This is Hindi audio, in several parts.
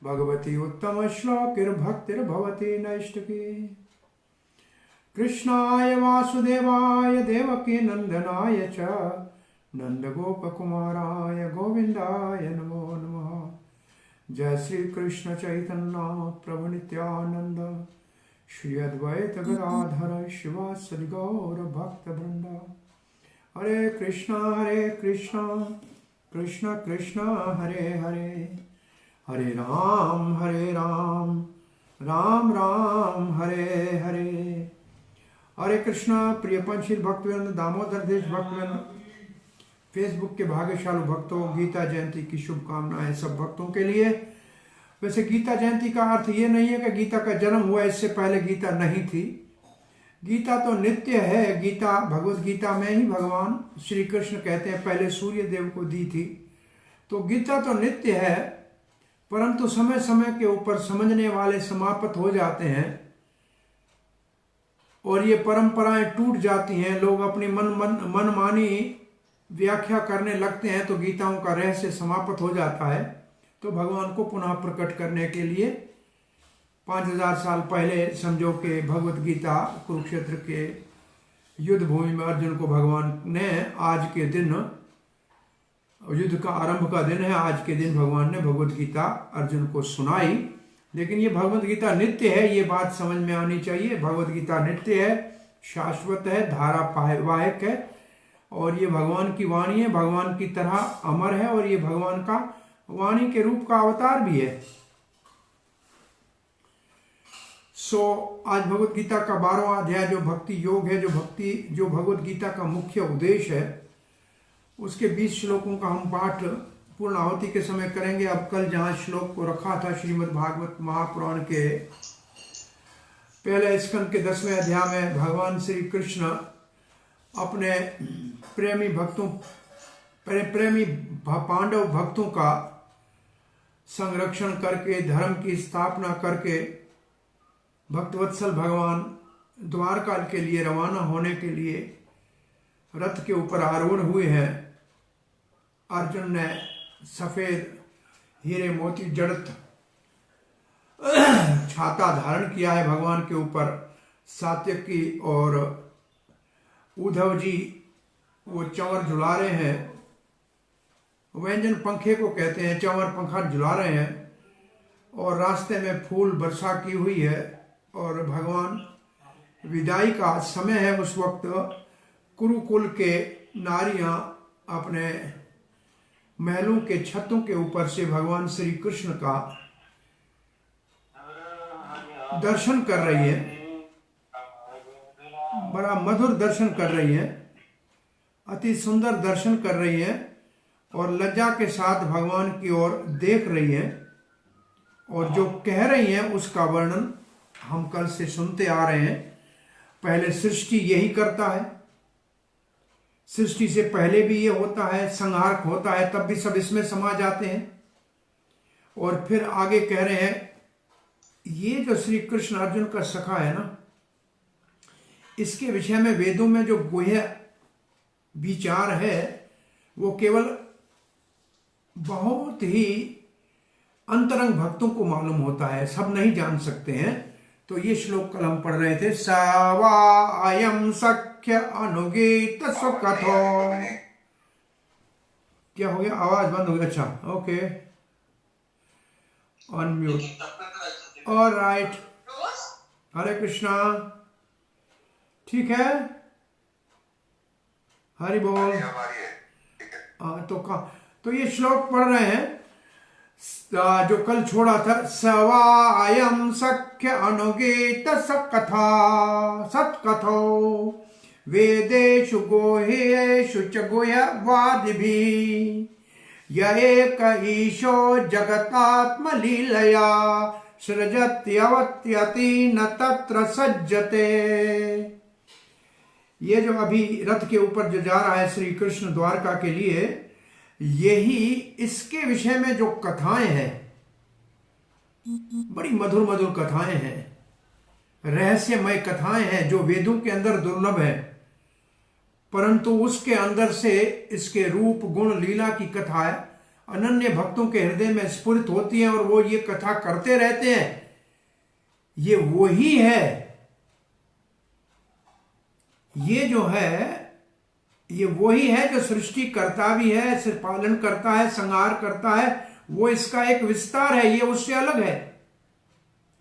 भगवती उत्तम श्लोकिर्भक्तिर्भवती नैष्टिकी। कृष्णाय वासुदेवाय देवकी नंदनाय च नंदगोपकुमाराय गोविंदाय नमो नमः। जय श्री कृष्ण चैतन्य प्रभु नित्यानंद श्री अद्वैत गदाधर शिवासदि गौर भक्त वृंदा। हरे कृष्णा कृष्ण कृष्ण हरे हरे, हरे राम राम राम हरे हरे। हरे कृष्णा। प्रिय पंचशील भक्तवृंद, दामोदर देश भक्तवृंद, फेसबुक के भाग्यशाली भक्तों, गीता जयंती की शुभकामनाएं सब भक्तों के लिए। वैसे गीता जयंती का अर्थ ये नहीं है कि गीता का जन्म हुआ, इससे पहले गीता नहीं थी। गीता तो नित्य है। गीता भगवत गीता में ही भगवान श्री कृष्ण कहते हैं पहले सूर्य देव को दी थी। तो गीता तो नित्य है, परंतु समय समय के ऊपर समझने वाले समाप्त हो जाते हैं और ये परंपराएं टूट जाती हैं। लोग अपनी मनमानी व्याख्या करने लगते हैं तो गीताओं का रहस्य समाप्त हो जाता है। तो भगवान को पुनः प्रकट करने के लिए 5000 साल पहले समझो कि भगवत गीता कुरुक्षेत्र के युद्ध भूमि में अर्जुन को भगवान ने, आज के दिन युद्ध का आरंभ का दिन है, आज के दिन भगवान ने भगवत गीता अर्जुन को सुनाई। लेकिन ये भगवत गीता नित्य है, ये बात समझ में आनी चाहिए। भगवत गीता नित्य है, शाश्वत है, धारावाहिक है और ये भगवान की वाणी है, भगवान की तरह अमर है और ये भगवान का वाणी के रूप का अवतार भी है। आज भगवत गीता का 12वां अध्याय जो भक्ति योग है, जो भगवत गीता का मुख्य उद्देश्य है, उसके 20 श्लोकों का हम पाठ पूर्णाहुति के समय करेंगे। अब कल जहां श्लोक को रखा था श्रीमद् भागवत महापुराण के पहले स्कंद के 10वें अध्याय में भगवान श्री कृष्ण अपने प्रेमी पांडव भक्तों का संरक्षण करके, धर्म की स्थापना करके, भक्तवत्सल भगवान द्वारका के लिए रवाना होने के लिए रथ के ऊपर आरूढ़ हुए हैं। अर्जुन ने सफेद हीरे मोती जड़ित छाता धारण किया है भगवान के ऊपर। सात्यकी और उद्धव जी वो चंवर झुला रहे हैं, व्यंजन पंखे को कहते हैं, चंवर पंखा झुला रहे हैं और रास्ते में फूल वर्षा की हुई है और भगवान विदाई का समय है। उस वक्त कुरुकुल के नारियां अपने महलों के छतों के ऊपर से भगवान श्री कृष्ण का दर्शन कर रही है, बड़ा मधुर दर्शन कर रही है, अति सुंदर दर्शन कर रही है और लज्जा के साथ भगवान की ओर देख रही है और जो कह रही है उसका वर्णन हम कल से सुनते आ रहे हैं। पहले सृष्टि यही करता है, सृष्टि से पहले भी ये होता है, संहार होता है तब भी सब इसमें समा जाते हैं। और फिर आगे कह रहे हैं ये जो श्री कृष्ण अर्जुन का सखा है ना, इसके विषय में वेदों में जो गुह्य विचार है वो केवल बहुत ही अंतरंग भक्तों को मालूम होता है, सब नहीं जान सकते हैं। तो ये श्लोक कल हम पढ़ रहे थे। सवा अयम सख्य अनुगीत सुकथो। क्या हो गया? आवाज बंद हो गया। अच्छा, ओके, अनम्यूट। ऑलराइट, हरे कृष्णा। ठीक है, हरि बोल। तो ये श्लोक पढ़ रहे हैं जो कल छोड़ा था। सवायम सख्य अनुगीत सकथा सत्कथो वेदेषु गोह्येषु च गुह्यवादिभिः य एक ईशो जगतात्मलीलया सृजत्यवत्यति न तत्र सज्जते। ये जो अभी रथ के ऊपर जो जा रहा है श्री कृष्ण द्वारका के लिए, यही इसके विषय में जो कथाएं हैं, बड़ी मधुर मधुर कथाएं हैं, रहस्यमय कथाएं हैं जो वेदों के अंदर दुर्लभ है, परंतु उसके अंदर से इसके रूप गुण लीला की कथा अनन्य भक्तों के हृदय में स्फुरित होती हैं और वो ये कथा करते रहते हैं, ये वही है, ये जो है ये वही है जो सृष्टि करता भी है, सिर पालन करता है, संहार करता है, वो इसका एक विस्तार है, ये उससे अलग है।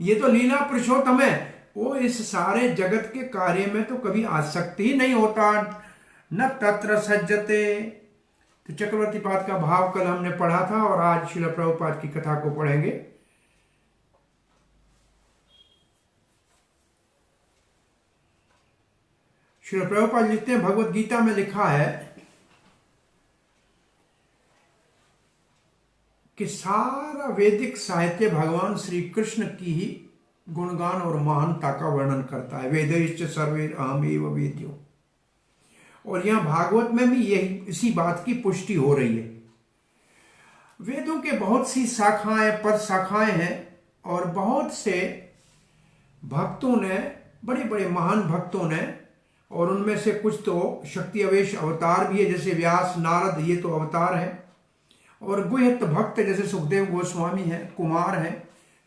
ये तो लीला पुरुषोत्तम है, वो इस सारे जगत के कार्य में तो कभी आसक्ति ही नहीं होता। न तत्र सज्जते। तो चक्रवर्ती पाद का भाव कल हमने पढ़ा था और आज श्रील प्रभुपाद की कथा को पढ़ेंगे। श्रील प्रभुपाद लिखते हैं, भगवत गीता में लिखा है कि सारा वैदिक साहित्य भगवान श्री कृष्ण की ही गुणगान और महानता का वर्णन करता है। वेदैश्च सर्वे अहमेव वेद्यो। और यहां भागवत में भी यही इसी बात की पुष्टि हो रही है। वेदों के बहुत सी शाखाएं, पद शाखाएं हैं और बहुत से भक्तों ने, बड़े बड़े महान भक्तों ने, और उनमें से कुछ तो शक्ति अवेश अवतार भी है, जैसे व्यास, नारद, ये तो अवतार है। और गुह्यत भक्त जैसे सुखदेव गोस्वामी है, कुमार है,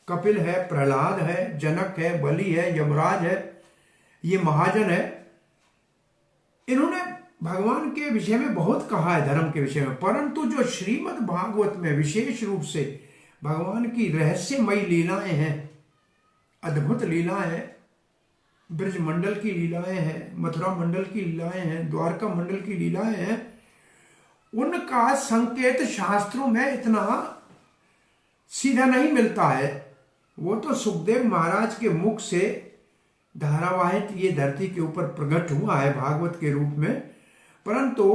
कपिल है, प्रहलाद है, जनक है, बलि है, यमराज है, ये महाजन है। इन्होंने भगवान के विषय में बहुत कहा है, धर्म के विषय में। परंतु जो श्रीमद् भागवत में विशेष रूप से भगवान की रहस्यमयी लीलाएं हैं, अद्भुत लीलाएं हैं, ब्रज मंडल की लीलाएं हैं, मथुरा मंडल की लीलाएं हैं, द्वारका मंडल की लीलाएं हैं, उनका संकेत शास्त्रों में इतना सीधा नहीं मिलता है। वो तो सुखदेव महाराज के मुख से धारावाहिक ये धरती के ऊपर प्रकट हुआ है भागवत के रूप में। परंतु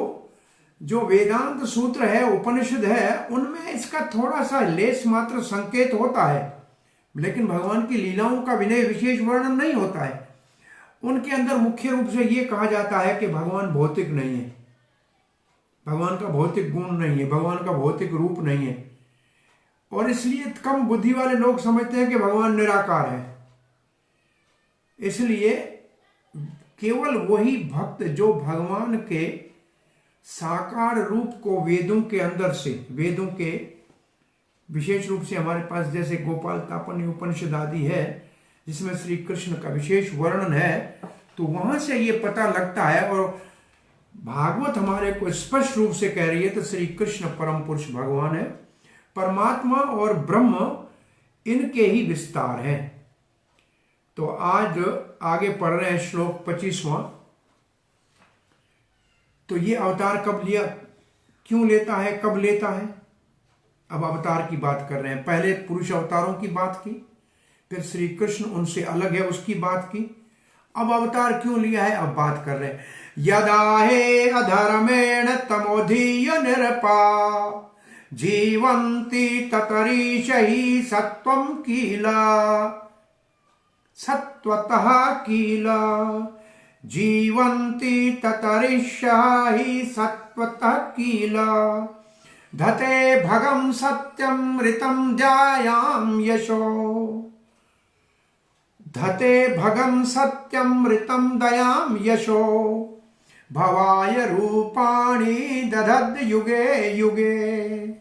जो वेदांत सूत्र है, उपनिषद है, उनमें इसका थोड़ा सा लेस मात्र संकेत होता है, लेकिन भगवान की लीलाओं का विनय विशेष वर्णन नहीं होता है। उनके अंदर मुख्य रूप से ये कहा जाता है कि भगवान भौतिक नहीं है, भगवान का भौतिक गुण नहीं है, भगवान का भौतिक रूप नहीं है। और इसलिए कम बुद्धि वाले लोग समझते हैं कि भगवान निराकार है। इसलिए केवल वही भक्त जो भगवान के साकार रूप को वेदों के अंदर से, वेदों के विशेष रूप से हमारे पास जैसे गोपाल तापन उपनिषद आदि है जिसमें श्री कृष्ण का विशेष वर्णन है, तो वहां से ये पता लगता है। और भागवत हमारे को स्पष्ट रूप से कह रही है तो श्री कृष्ण परम पुरुष भगवान है, परमात्मा और ब्रह्म इनके ही विस्तार है। तो आज आगे पढ़ रहे हैं श्लोक 25वां। तो ये अवतार कब लिया, क्यों लेता है, कब लेता है? अब अवतार की बात कर रहे हैं। पहले पुरुष अवतारों की बात की, फिर श्री कृष्ण उनसे अलग है उसकी बात की। अब अवतार क्यों लिया है, अब बात कर रहे हैं। यदा हे अधर्मेण तमोधीय निरपा जीवन्ति ततरीश ही सत्वं कीला सत्वतः कीला जीवन्ति ततरीश ही सत्वतः कीला धते भगम सत्यम ऋतम जायाम यशो धते भगम सत्यम ऋतम दयाम यशो भवाय रूपाणि दधद युगे युगे।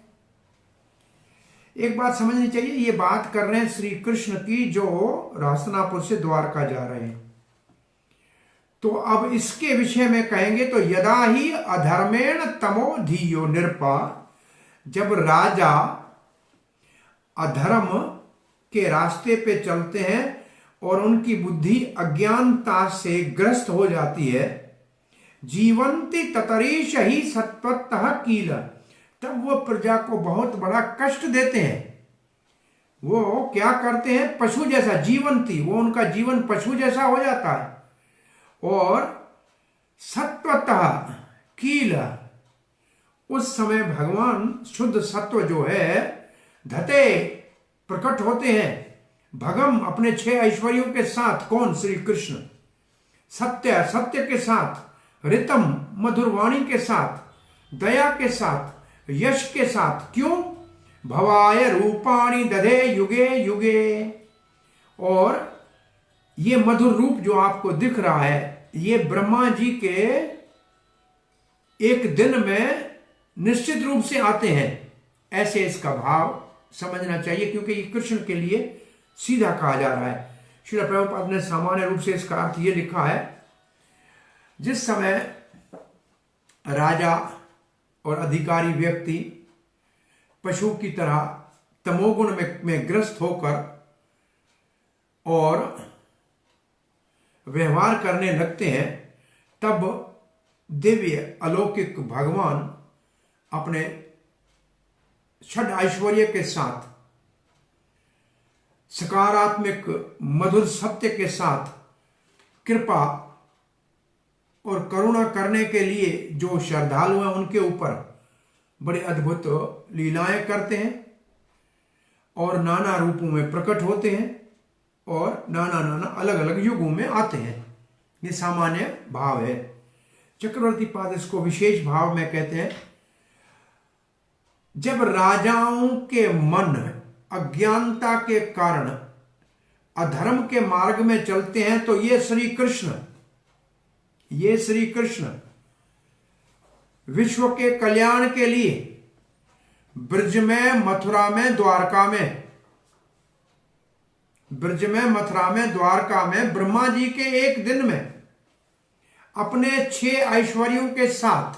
एक बात समझनी चाहिए, ये बात कर रहे हैं श्री कृष्ण की जो रास्तानापुर से द्वारका जा रहे हैं। तो अब इसके विषय में कहेंगे तो यदा ही अधर्मेण तमो धीयो निरपा, जब राजा अधर्म के रास्ते पे चलते हैं और उनकी बुद्धि अज्ञानता से ग्रस्त हो जाती है, जीवंती ततरीश ही सत्वतः कील, तब वो प्रजा को बहुत बड़ा कष्ट देते हैं। वो क्या करते हैं, पशु जैसा, जीवंती, वो उनका जीवन पशु जैसा हो जाता है। और सत्वतः कील, उस समय भगवान शुद्ध सत्व जो है धते प्रकट होते हैं, भगम अपने 6 ऐश्वर्यों के साथ। कौन? श्री कृष्ण। सत्य, सत्य के साथ, ऋतम मधुर वाणी के साथ, दया के साथ, यश के साथ। क्यों? भवाय रूपाणि दधे युगे युगे। और ये मधुर रूप जो आपको दिख रहा है, ये ब्रह्मा जी के एक दिन में निश्चित रूप से आते हैं। ऐसे इसका भाव समझना चाहिए, क्योंकि ये कृष्ण के लिए सीधा कहा जा रहा है। श्रील प्रभुपाद ने सामान्य रूप से इसका अर्थ ये लिखा है, जिस समय राजा और अधिकारी व्यक्ति पशु की तरह तमोगुण में ग्रस्त होकर और व्यवहार करने लगते हैं, तब दिव्य अलौकिक भगवान अपने षड ऐश्वर्य के साथ, सकारात्मक मधुर सत्य के साथ कृपा और करुणा करने के लिए जो श्रद्धालु हैं उनके ऊपर बड़े अद्भुत लीलाएं करते हैं और नाना रूपों में प्रकट होते हैं और नाना अलग अलग युगों में आते हैं। ये सामान्य भाव है। चक्रवर्ती पाद इसको विशेष भाव में कहते हैं, जब राजाओं के मन अज्ञानता के कारण अधर्म के मार्ग में चलते हैं तो ये श्री कृष्ण विश्व के कल्याण के लिए ब्रज में, मथुरा में, द्वारका में ब्रह्मा जी के एक दिन में अपने 6 ऐश्वर्यों के साथ,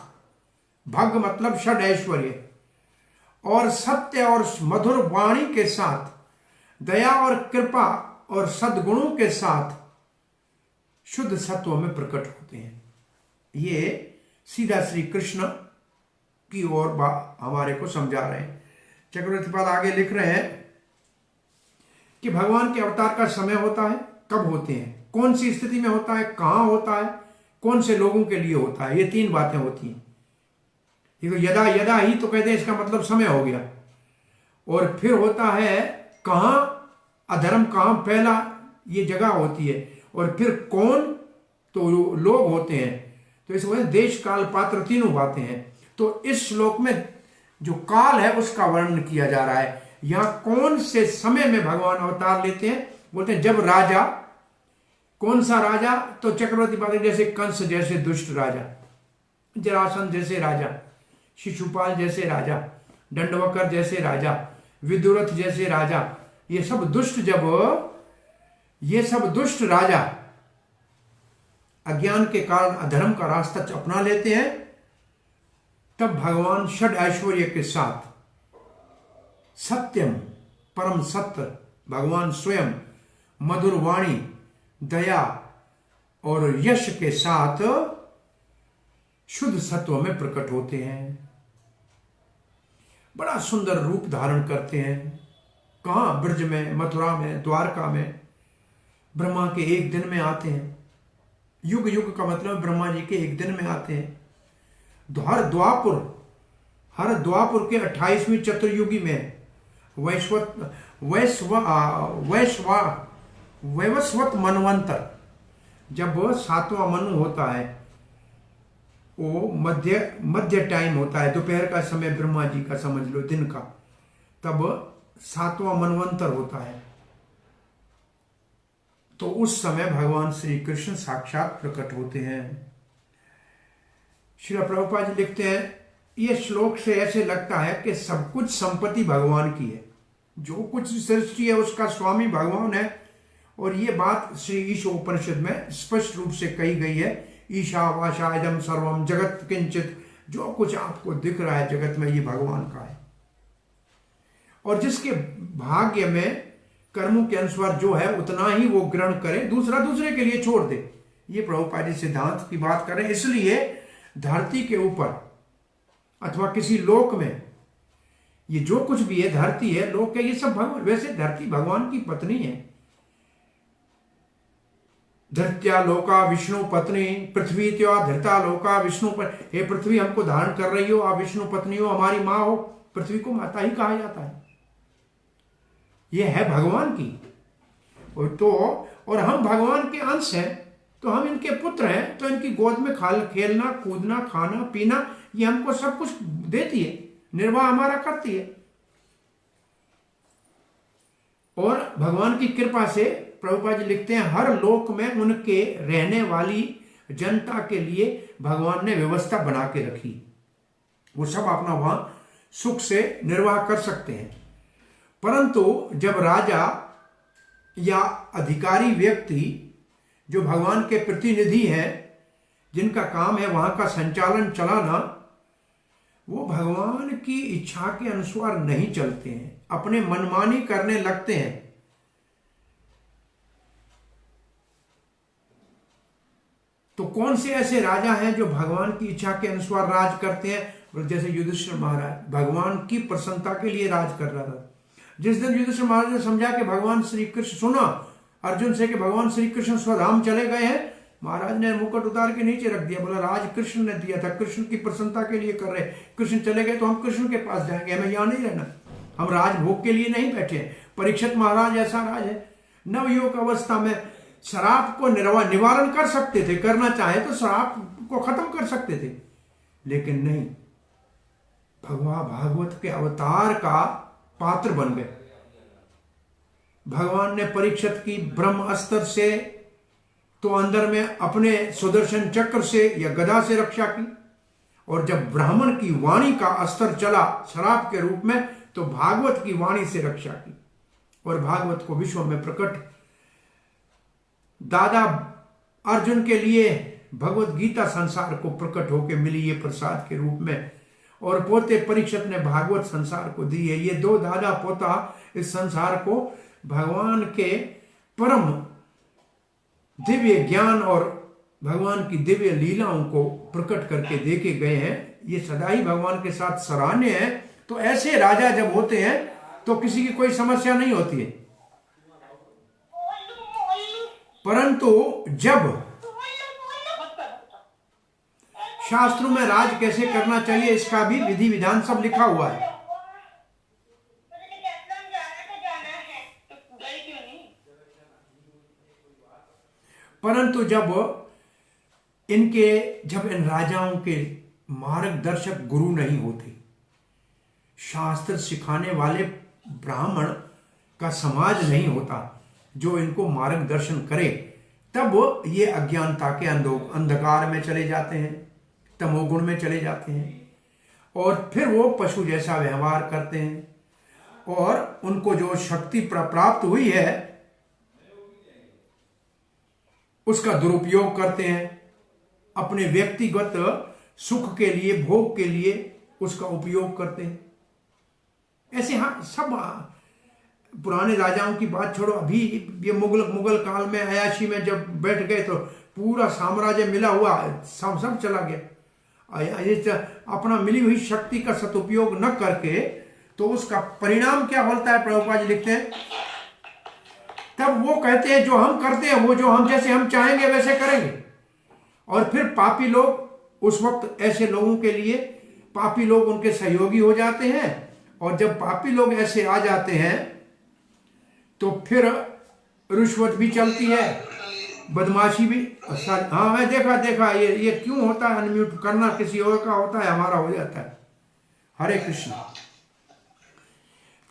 भग मतलब षड ऐश्वर्य, और सत्य और मधुर वाणी के साथ, दया और कृपा और सद्गुणों के साथ शुद्ध सत्व में प्रकट होते हैं। ये सीधा श्री कृष्ण की ओर हमारे को समझा रहे हैं। चक्रवर्ती पाद आगे लिख रहे हैं कि भगवान के अवतार का समय होता है, कब होते हैं, कौन सी स्थिति में होता है, कहां होता है, कौन से लोगों के लिए होता है। ये 3 बातें होती हैं। यदा यदा ही तो कहते हैं, इसका मतलब समय हो गया। और फिर होता है कहां, अधर्म कहां पहला, ये जगह होती है। और फिर कौन, तो लोग होते हैं। तो इस वजह देश काल पात्र 3 बातें हैं। तो इस श्लोक में जो काल है उसका वर्णन किया जा रहा है। यहां कौन से समय में भगवान अवतार लेते हैं, बोलते हैं जब राजा, कौन सा राजा, तो चक्रवर्ती पाद जैसे कंस जैसे दुष्ट राजा, जरासंध जैसे राजा, शिशुपाल जैसे राजा, दंडवकर जैसे राजा, विदुरथ जैसे राजा, ये सब दुष्ट राजा अज्ञान के कारण अधर्म का रास्ता अपना लेते हैं, तब भगवान षड ऐश्वर्य के साथ सत्यम, परम सत्य भगवान स्वयं, मधुर वाणी, दया और यश के साथ शुद्ध सत्व में प्रकट होते हैं। बड़ा सुंदर रूप धारण करते हैं। कहां, ब्रज में, मथुरा में, द्वारका में ब्रह्मा के एक दिन में आते हैं। युग युग का मतलब ब्रह्मा जी के एक दिन में आते हैं। हर द्वापुर के 28वीं चतुर्युगी में वैवस्वत मनवंतर, जब 7वां मनु होता है, वो मध्य टाइम होता है, दोपहर का समय ब्रह्मा जी का समझ लो, दिन का, तब 7वां मनवंतर होता है। तो उस समय भगवान श्री कृष्ण साक्षात प्रकट होते हैं। श्रील प्रभुपाद जी लिखते हैं, यह श्लोक से ऐसे लगता है कि सब कुछ संपत्ति भगवान की है, जो कुछ सृष्टि है उसका स्वामी भगवान है। और ये बात श्री ईशोपनिषद में स्पष्ट रूप से कही गई है, ईशा वाशा इदम सर्वम जगत किंचित, जो कुछ आपको दिख रहा है जगत में ये भगवान का है। और जिसके भाग्य में कर्मों के अनुसार जो है उतना ही वो ग्रहण करे, दूसरा दूसरे के लिए छोड़ दे। ये प्रभुपाद जी सिद्धांत की बात करें। इसलिए धरती के ऊपर अथवा किसी लोक में ये जो कुछ भी है, धरती है, लोक है, ये सब भगवान, वैसे धरती भगवान की पत्नी है। धृत्या लोका विष्णु पत्नी पृथ्वी त्या धृता लोका विष्णु पर, हे पृथ्वी हमको धारण कर रही हो, आप विष्णु पत्नी हो, हमारी माँ हो। पृथ्वी को माता ही कहा जाता है। यह है भगवान की। और हम भगवान के अंश हैं, तो हम इनके पुत्र हैं, तो इनकी गोद में खेलना, कूदना, खाना पीना, ये हमको सब कुछ देती है, निर्वाह हमारा करती है। और भगवान की कृपा से प्रभुपाद जी लिखते हैं, हर लोक में उनके रहने वाली जनता के लिए भगवान ने व्यवस्था बना के रखी। वो सब अपना वहां सुख से निर्वाह कर सकते हैं। परंतु जब राजा या अधिकारी व्यक्ति जो भगवान के प्रतिनिधि हैं, जिनका काम है वहां का संचालन चलाना, वो भगवान की इच्छा के अनुसार नहीं चलते हैं, अपने मनमानी करने लगते हैं, तो कौन से ऐसे राजा हैं जो भगवान की इच्छा के अनुसार राज करते हैं? जैसे युधिष्ठिर महाराज भगवान की प्रसन्नता के लिए राज कर रहा था। जिस दिन युधिष्ठिर महाराज ने समझा कि भगवान श्री कृष्ण, सुना अर्जुन से कि भगवान श्री कृष्ण स्वधाम चले गए हैं, महाराज ने मुकुट उतार के नीचे रख दिया, बोला राज कृष्ण ने दिया था, कृष्ण की प्रसन्नता के लिए कर रहे, कृष्ण चले गए तो हम कृष्ण के पास जाएंगे, हमें यहां नहीं रहना, हम राजभोग के लिए नहीं बैठे। परीक्षित महाराज ऐसा राज है, नवयुवक अवस्था में शराब को निवारण कर सकते थे, करना चाहे तो शराब को खत्म कर सकते थे, लेकिन नहीं, भगवान भागवत के अवतार का पात्र बन गए। भगवान ने परीक्षित की ब्रह्म अस्त्र से तो अंदर में अपने सुदर्शन चक्र से या गदा से रक्षा की, और जब ब्राह्मण की वाणी का अस्त्र चला शराब के रूप में, तो भागवत की वाणी से रक्षा की, और भागवत को विश्व में प्रकट। दादा अर्जुन के लिए भगवत गीता संसार को प्रकट होकर मिली ये प्रसाद के रूप में, और पोते परीक्षित ने भागवत संसार को दी है। ये दो दादा पोता इस संसार को भगवान के परम दिव्य ज्ञान और भगवान की दिव्य लीलाओं को प्रकट करके देके गए हैं। ये सदा ही भगवान के साथ सराहनीय है। तो ऐसे राजा जब होते हैं तो किसी की कोई समस्या नहीं होती है, परंतु जब शास्त्रों में राज कैसे करना चाहिए इसका भी विधि विधान सब लिखा हुआ है। परंतु जब इन राजाओं के मार्गदर्शक गुरु नहीं होते, शास्त्र सिखाने वाले ब्राह्मण का समाज नहीं होता जो इनको मार्गदर्शन करे, तब ये अज्ञानता के अंधकार में चले जाते हैं, तमोगुण में चले जाते हैं, और फिर वो पशु जैसा व्यवहार करते हैं, और उनको जो शक्ति प्राप्त हुई है उसका दुरुपयोग करते हैं, अपने व्यक्तिगत सुख के लिए, भोग के लिए उसका उपयोग करते हैं। ऐसे हाँ, सब पुराने राजाओं की बात छोड़ो, अभी ये मुगल काल में अयाशी में जब बैठ गए तो पूरा साम्राज्य मिला हुआ सब चला गया। अपना मिली हुई शक्ति का सदुपयोग न करके तो उसका परिणाम क्या होता है, प्रभुपाद जी लिखते हैं, तब वो कहते हैं जो हम करते हैं वो जो हम जैसे हम चाहेंगे वैसे करेंगे। और फिर पापी लोग उस वक्त ऐसे लोगों के लिए पापी लोग उनके सहयोगी हो जाते हैं, और जब पापी लोग ऐसे आ जाते हैं तो फिर रिश्वत भी चलती है, बदमाशी भी। हाँ मैं देखा ये क्यों होता है, अनम्यूट करना किसी और का होता है, हमारा हो जाता है। हरे कृष्ण।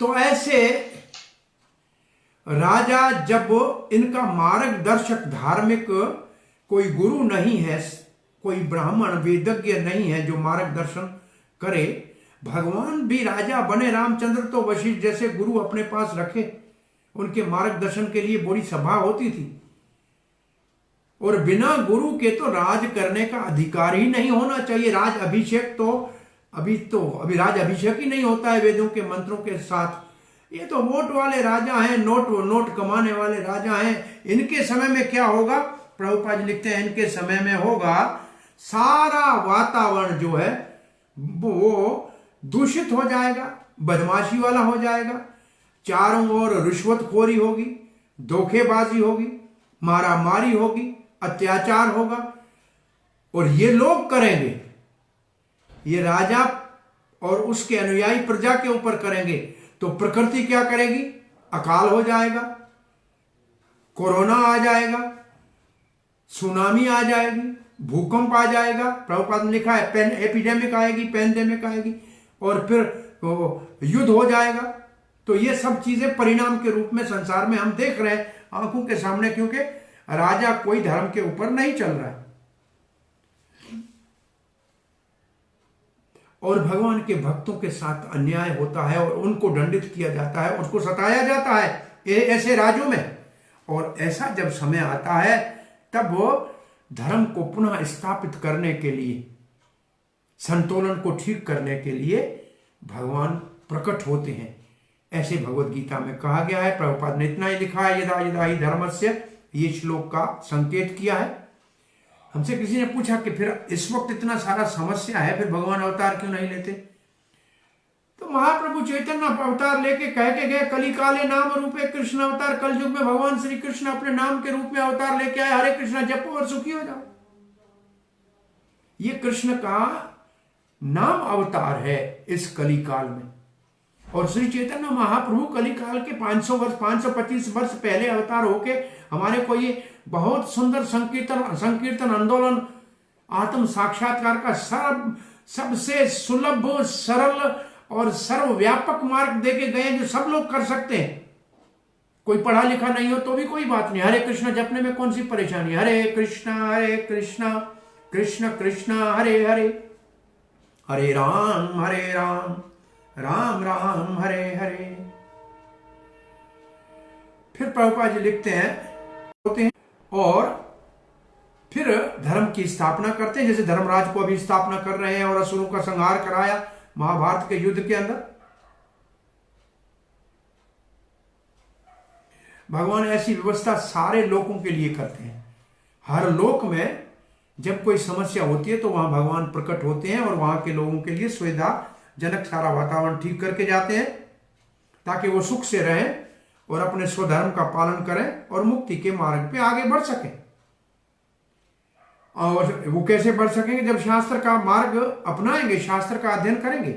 तो ऐसे राजा जब इनका मार्गदर्शक धार्मिक कोई गुरु नहीं है, कोई ब्राह्मण वेदज्ञ नहीं है जो मार्गदर्शन करे, भगवान भी राजा बने, रामचंद्र तो वशिष्ठ जैसे गुरु अपने पास रखे, उनके मार्गदर्शन के लिए बड़ी सभा होती थी, और बिना गुरु के तो राज करने का अधिकार ही नहीं होना चाहिए। राज अभिषेक तो अभी राज अभिषेक ही नहीं होता है वेदों के मंत्रों के साथ। ये तो वोट वाले राजा हैं, नोट कमाने वाले राजा हैं। इनके समय में क्या होगा, प्रभुपाद जी लिखते हैं, इनके समय में होगा सारा वातावरण जो है वो दूषित हो जाएगा, बदमाशी वाला हो जाएगा, चारों ओर रिश्वतखोरी होगी, धोखेबाजी होगी, मारामारी होगी, अत्याचार होगा, और ये लोग करेंगे, ये राजा और उसके अनुयायी प्रजा के ऊपर करेंगे, तो प्रकृति क्या करेगी, अकाल हो जाएगा, कोरोना आ जाएगा, सुनामी आ जाएगी, भूकंप आ जाएगा। प्रभुपाद ने लिखा है एपिडेमिक आएगी, पैंडेमिक आएगी, और फिर युद्ध हो जाएगा। तो ये सब चीजें परिणाम के रूप में संसार में हम देख रहे हैं आंखों के सामने, क्योंकि राजा कोई धर्म के ऊपर नहीं चल रहा है। और भगवान के भक्तों के साथ अन्याय होता है और उनको दंडित किया जाता है, उसको सताया जाता है ऐसे राज्यों में। और ऐसा जब समय आता है तब वो धर्म को पुनः स्थापित करने के लिए, संतुलन को ठीक करने के लिए भगवान प्रकट होते हैं। ऐसे भगवत गीता में कहा गया है। प्रभुपाद ने इतना ही लिखा है, यदा यदा ही धर्मस्य, ये श्लोक का संकेत किया है। हमसे किसी ने पूछा कि फिर इस वक्त इतना सारा समस्या है, फिर भगवान अवतार क्यों नहीं लेते? तो महाप्रभु चैतन्य अवतार लेके कह के गए, कली काले नाम रूपे कृष्ण अवतार। कल युग में भगवान श्री कृष्ण अपने नाम के रूप में अवतार लेके आए, हरे कृष्णा जपो और सुखी हो जाओ। ये कृष्ण का नाम अवतार है इस कली काल में। और श्री चैतन्य महाप्रभु कली काल के 500 वर्ष 525 वर्ष पहले अवतार होके हमारे को ये बहुत सुंदर संकीर्तन आंदोलन, आत्म साक्षात्कार का सबसे सुलभ, सरल और सर्वव्यापक मार्ग देके गए, जो सब लोग कर सकते हैं। कोई पढ़ा लिखा नहीं हो तो भी कोई बात नहीं, हरे कृष्णा जपने में कौन सी परेशानी? हरे कृष्णा कृष्ण कृष्ण हरे हरे, हरे राम राम राम हरे हरे। फिर प्रभुपाद जी लिखते हैं और फिर धर्म की स्थापना करते हैं, जैसे धर्मराज को अभी स्थापना कर रहे हैं और असुरों का संहार कराया महाभारत के युद्ध के अंदर। भगवान ऐसी व्यवस्था सारे लोगों के लिए करते हैं। हर लोक में जब कोई समस्या होती है तो वहां भगवान प्रकट होते हैं और वहां के लोगों के लिए सुविधाजनक सारा वातावरण ठीक करके जाते हैं, ताकि वो सुख से रहें और अपने स्वधर्म का पालन करें और मुक्ति के मार्ग पे आगे बढ़ सकें। और वो कैसे बढ़ सकेंगे? जब शास्त्र का मार्ग अपनाएंगे, शास्त्र का अध्ययन करेंगे।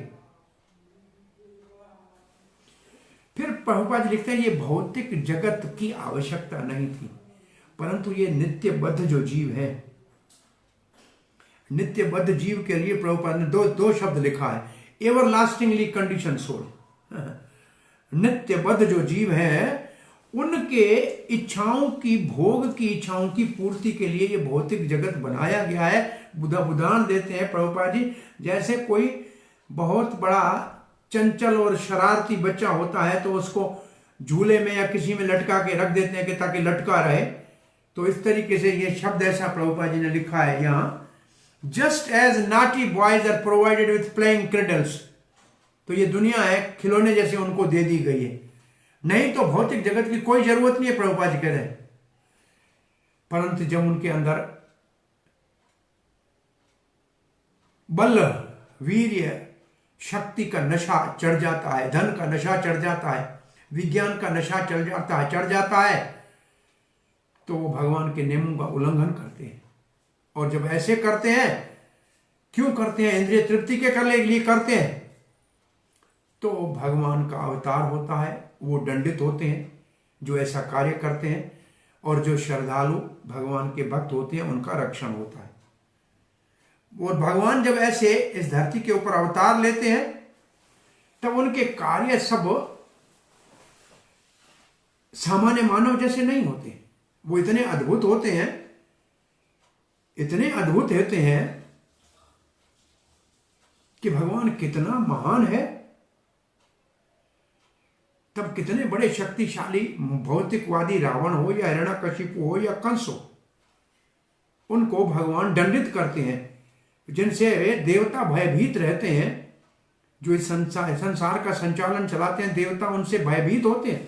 फिर प्रभुपाद लिखते हैं, ये भौतिक जगत की आवश्यकता नहीं थी, परंतु ये नित्यबद्ध जो जीव है, नित्यबद्ध जीव के लिए प्रभुपाद ने दो शब्द लिखा है, एवर लास्टिंगली कंडीशन सोल। नित्यबद्ध जो जीव है उनके इच्छाओं की, भोग की इच्छाओं की पूर्ति के लिए ये भौतिक जगत बनाया गया है। उदाहरण देते हैं प्रभुपाद जी, जैसे कोई बहुत बड़ा चंचल और शरारती बच्चा होता है तो उसको झूले में या किसी में लटका के रख देते हैं कि ताकि लटका रहे। तो इस तरीके से ये शब्द ऐसा प्रभुपाद जी ने लिखा है यहां, just as naughty boys are provided with playing cradles. तो ये दुनिया है खिलौने जैसे उनको दे दी गई है, नहीं तो भौतिक जगत की कोई जरूरत नहीं है, प्रभुपाद जी कह रहे हैं। परंतु जब उनके अंदर बल, वीर्य, शक्ति का नशा चढ़ जाता है, धन का नशा चढ़ जाता है, विज्ञान का नशा चढ़ जाता है, तो वो भगवान के नियमों का उल्लंघन करते हैं। और जब ऐसे करते हैं, क्यों करते हैं? इंद्रिय तृप्ति के करने के लिए करते हैं। तो भगवान का अवतार होता है, वो दंडित होते हैं जो ऐसा कार्य करते हैं, और जो श्रद्धालु भगवान के भक्त होते हैं उनका रक्षण होता है। और भगवान जब ऐसे इस धरती के ऊपर अवतार लेते हैं तब उनके कार्य सब सामान्य मानव जैसे नहीं होते, वो इतने अद्भुत होते हैं, इतने अद्भुत होते हैं कि भगवान कितना महान है। तब कितने बड़े शक्तिशाली भौतिकवादी रावण हो या हिरण्यकशिपु हो या कंस हो, उनको भगवान दंडित करते हैं, जिनसे देवता भयभीत रहते हैं। जो इस संसार का संचालन चलाते हैं, देवता उनसे भयभीत होते हैं।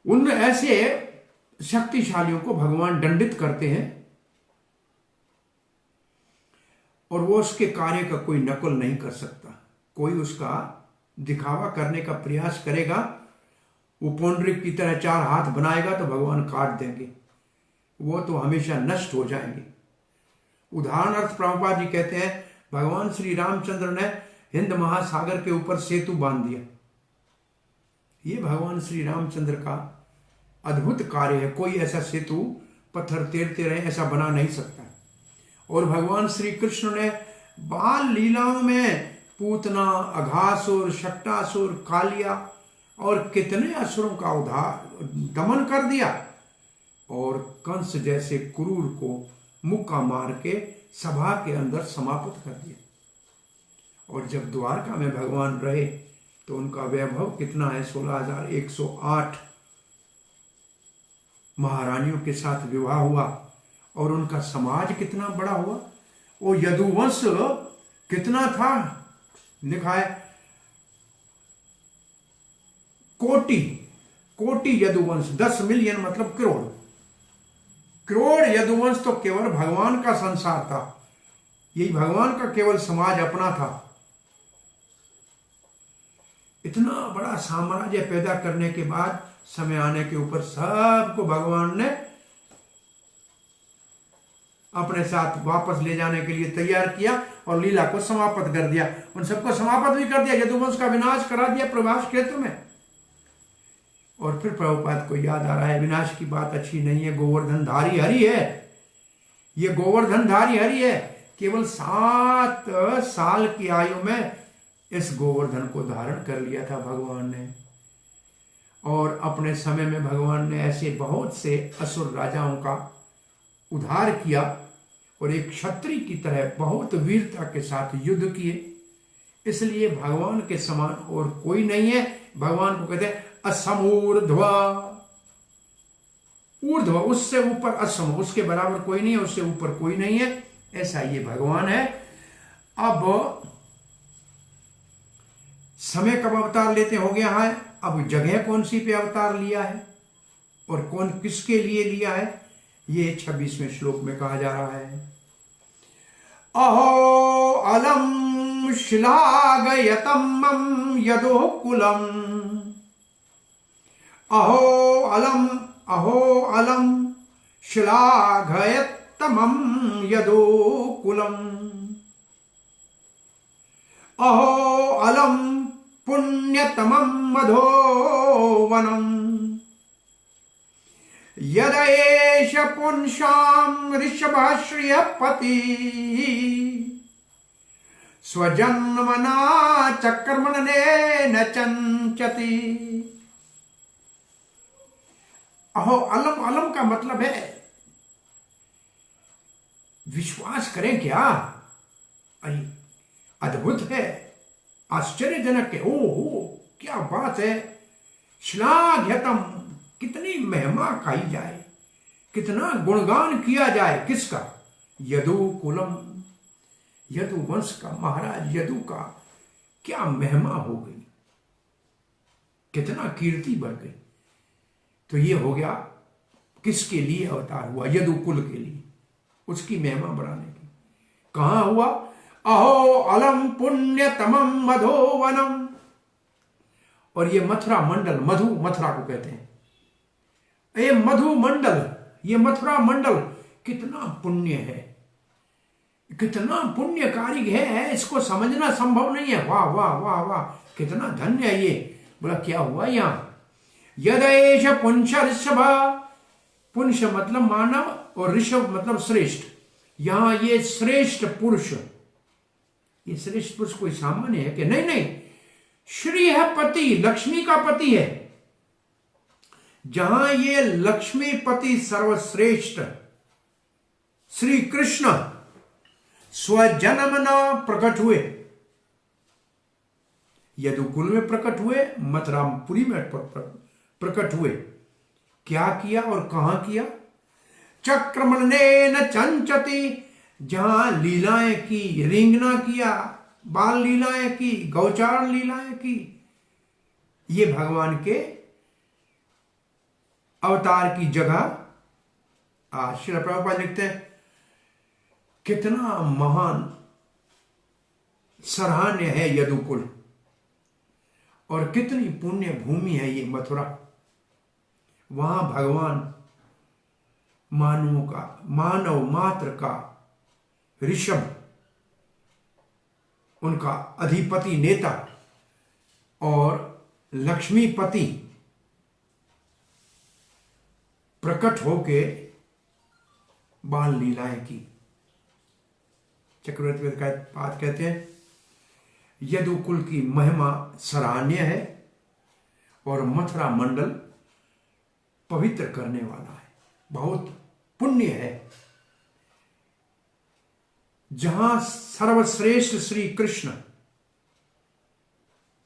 उन ऐसे शक्तिशालियों को भगवान दंडित करते हैं और वो उसके कार्य का कोई नकल नहीं कर सकता। कोई उसका दिखावा करने का प्रयास करेगा, वो पौंड्रिक की तरह 4 हाथ बनाएगा तो भगवान काट देंगे, वो तो हमेशा नष्ट हो जाएंगे। उदाहरणार्थ प्रभुपाद जी कहते हैं, भगवान श्री रामचंद्र ने हिंद महासागर के ऊपर सेतु बांध दिया। ये भगवान श्री रामचंद्र का अद्भुत कार्य है। कोई ऐसा सेतु पत्थर तैरते रहे ऐसा बना नहीं सकता। और भगवान श्री कृष्ण ने बाल लीलाओं में पूतना, अघासुर, शक्टासुर, कालिया और कितने असुरों का दमन कर दिया, और कंस जैसे क्रूर को मुक्का मार के सभा के अंदर समाप्त कर दिया। और जब द्वारका में भगवान रहे तो उनका वैभव कितना है, 16,108 महारानियों के साथ विवाह हुआ। और उनका समाज कितना बड़ा हुआ। वो यदुवंश कितना था, लिखा है कोटि कोटि यदुवंश, 10 मिलियन मतलब करोड़। करोड़ यदुवंश तो केवल भगवान का संसार था, यही भगवान का केवल समाज अपना था। इतना बड़ा साम्राज्य पैदा करने के बाद समय आने के ऊपर सबको भगवान ने अपने साथ वापस ले जाने के लिए तैयार किया और लीला को समाप्त कर दिया। उन सबको समाप्त भी कर दिया, यदुवंश का विनाश करा दिया प्रभास क्षेत्र में। और फिर प्रभुपाद को याद आ रहा है, विनाश की बात अच्छी नहीं है, गोवर्धनधारी हरि है, ये गोवर्धनधारी हरि है। केवल 7 साल की आयु में इस गोवर्धन को धारण कर लिया था भगवान ने। और अपने समय में भगवान ने ऐसे बहुत से असुर राजाओं का उद्धार किया और एक क्षत्रिय की तरह बहुत वीरता के साथ युद्ध किए। इसलिए भगवान के समान और कोई नहीं है। भगवान को कहते हैं असमूर्ध्व, ऊर्ध्व उससे ऊपर, असम उसके बराबर कोई नहीं है, उससे ऊपर कोई नहीं है, ऐसा ये भगवान है। अब समय कब अवतार लेते हो गया है, अब जगह कौन सी पे अवतार लिया है और कौन किसके लिए लिया है, ये 26वें श्लोक में कहा जा रहा है। अहो अलम श्लाघयतम मम यदो कुलम, अहो अलम श्लाघयतमं यदो कुलम, अहो अलम पुण्यतमं मधोवनम, यदेष पुंसां ऋषभः श्रियपति, स्वजन्मना चक्रमणनेन चंचति। अहो अलम, अलम का मतलब है विश्वास करें क्या, अरे अद्भुत है, आश्चर्यजनक है, ओहो क्या बात है। श्लाघ्यतम, कितनी महिमा कही जाए, कितना गुणगान किया जाए, किसका, यदु कुलम, यदु वंश का, महाराज यदु का क्या महिमा हो गई, कितना कीर्ति बढ़ गई। तो ये हो गया किसके लिए अवतार हुआ, यदु कुल के लिए, उसकी महिमा बढ़ाने की। कहां हुआ, अहो अलम पुण्यतमम मधोवनम, और ये मथुरा मंडल, मधु मथुरा को कहते हैं, ये मधु मंडल, ये मथुरा मंडल कितना पुण्य है, कितना पुण्यकारी है, इसको समझना संभव नहीं है। वाह वाह वाह वाह, कितना धन्य है ये। बोला क्या हुआ यहां, यदेष पुंस ऋषभ, पुंस मतलब मानव और ऋषभ मतलब श्रेष्ठ। यहां ये श्रेष्ठ पुरुष, ये श्रेष्ठ पुरुष कोई सामान्य है कि नहीं, नहीं, श्री है पति, लक्ष्मी का पति है। जहां ये लक्ष्मीपति सर्वश्रेष्ठ श्री कृष्ण स्वजन्म न प्रकट हुए, यदुकुल में प्रकट हुए, मथुरापुरी में प्रकट हुए। क्या किया और कहां किया, चक्रमणनेन चंचति, जहां लीलाएं की, रिंगना किया, बाल लीलाएं की, गौचार लीलाएं की। ये भगवान के अवतार की जगह। श्रील प्रभुपाद लिखते हैं कितना महान सराहनीय है यदुकुल, और कितनी पुण्य भूमि है ये मथुरा। वहां भगवान मानव मात्र का ऋषभ, उनका अधिपति नेता, और लक्ष्मीपति प्रकट होके बाल लीलाएं की। चक्रवर्ती वेद का बात कहते हैं यदुकुल की महिमा सराहनीय है और मथुरा मंडल पवित्र करने वाला है, बहुत पुण्य है। जहां सर्वश्रेष्ठ श्री कृष्ण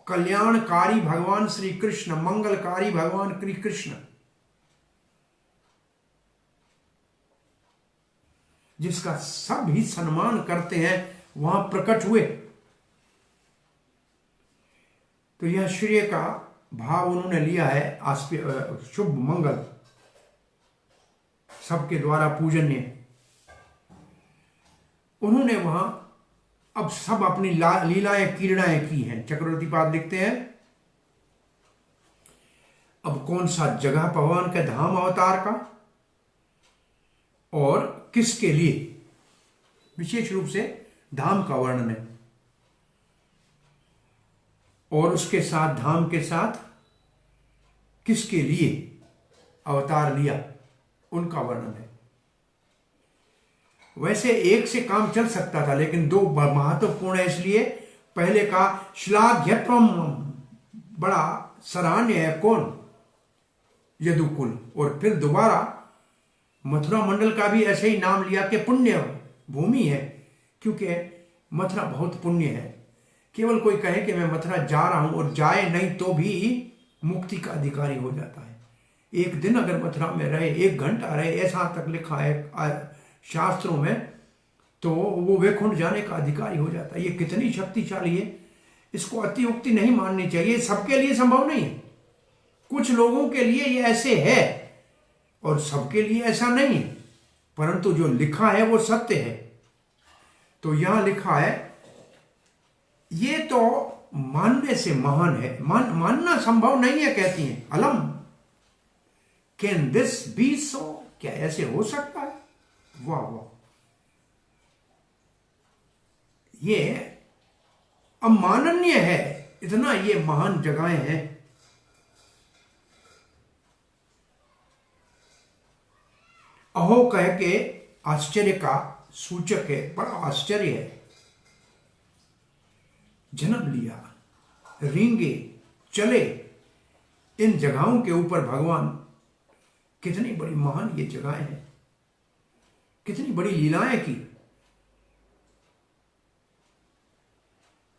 कल्याणकारी भगवान श्री कृष्ण, मंगलकारी भगवान श्री कृष्ण, जिसका सब ही सम्मान करते हैं, वहां प्रकट हुए। तो यह श्रेय का भाव उन्होंने लिया है, शुभ मंगल, सबके द्वारा पूजनीय। उन्होंने वहां अब सब अपनी लीलाएं क्रीड़ाएं की हैं। चक्रवर्ती पाद लिखते हैं, अब कौन सा जगह भगवान के धाम अवतार का और किसके लिए, विशेष रूप से धाम का वर्णन है, और उसके साथ धाम के साथ किसके लिए अवतार लिया, उनका वर्णन है। वैसे एक से काम चल सकता था, लेकिन दो महत्वपूर्ण है, इसलिए पहले का श्लाघ्यत्वम, बड़ा सराहनीय है, कौन, यदुकुल, और फिर दोबारा मथुरा मंडल का भी ऐसे ही नाम लिया कि पुण्य भूमि है, क्योंकि मथुरा बहुत पुण्य है। केवल कोई कहे कि मैं मथुरा जा रहा हूं और जाए नहीं तो भी मुक्ति का अधिकारी हो जाता है। एक दिन अगर मथुरा में रहे, 1 घंटा रहे, ऐसा तक लिखा है शास्त्रों में, तो वो वैकुंठ जाने का अधिकारी हो जाता है। ये कितनी शक्तिशाली है, इसको अतिउक्ति नहीं माननी चाहिए। सबके लिए संभव नहीं है, कुछ लोगों के लिए ये ऐसे है और सबके लिए ऐसा नहीं है, परंतु जो लिखा है वो सत्य है। तो यहां लिखा है, ये तो मानने से महान है, मानना संभव नहीं है, कहती हैं अलम, कैन दिस बी सो, क्या ऐसे हो सकता है। वाह वाह, ये अमाननीय है, इतना ये महान जगहें हैं। अहो कह के आश्चर्य का सूचक है, बड़ा आश्चर्य है। जन्म लिया, रींगे, चले, इन जगहों के ऊपर भगवान, कितनी बड़ी महान ये जगहें हैं, कितनी बड़ी लीलाएं की।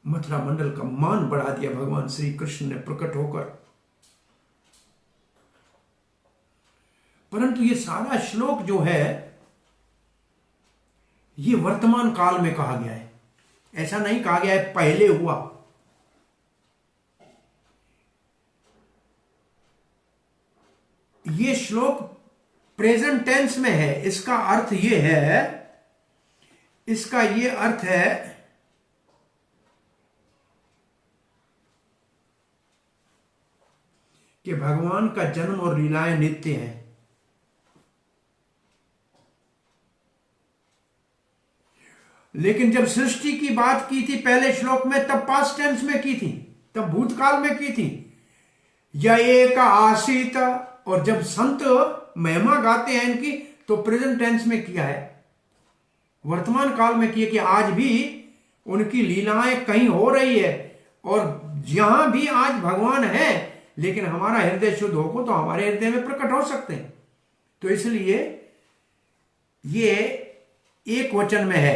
मथुरा मंडल का मान बढ़ा दिया भगवान श्री कृष्ण ने प्रकट होकर। परंतु ये सारा श्लोक जो है, ये वर्तमान काल में कहा गया है, ऐसा नहीं कहा गया है पहले हुआ। ये श्लोक प्रेजेंट टेंस में है। इसका अर्थ ये है, इसका ये अर्थ है कि भगवान का जन्म और लीलाएं नित्य हैं। लेकिन जब सृष्टि की बात की थी पहले श्लोक में, तब पास्ट टेंस में की थी, तब भूतकाल में की थी, या एक आसीत। और जब संत महिमा गाते हैं इनकी, तो प्रेजेंट टेंस में किया है, वर्तमान काल में किया कि आज भी उनकी लीलाएं कहीं हो रही है। और जहां भी आज भगवान है, लेकिन हमारा हृदय शुद्ध हो तो हमारे हृदय में प्रकट हो सकते हैं। तो इसलिए ये एक वचन में है।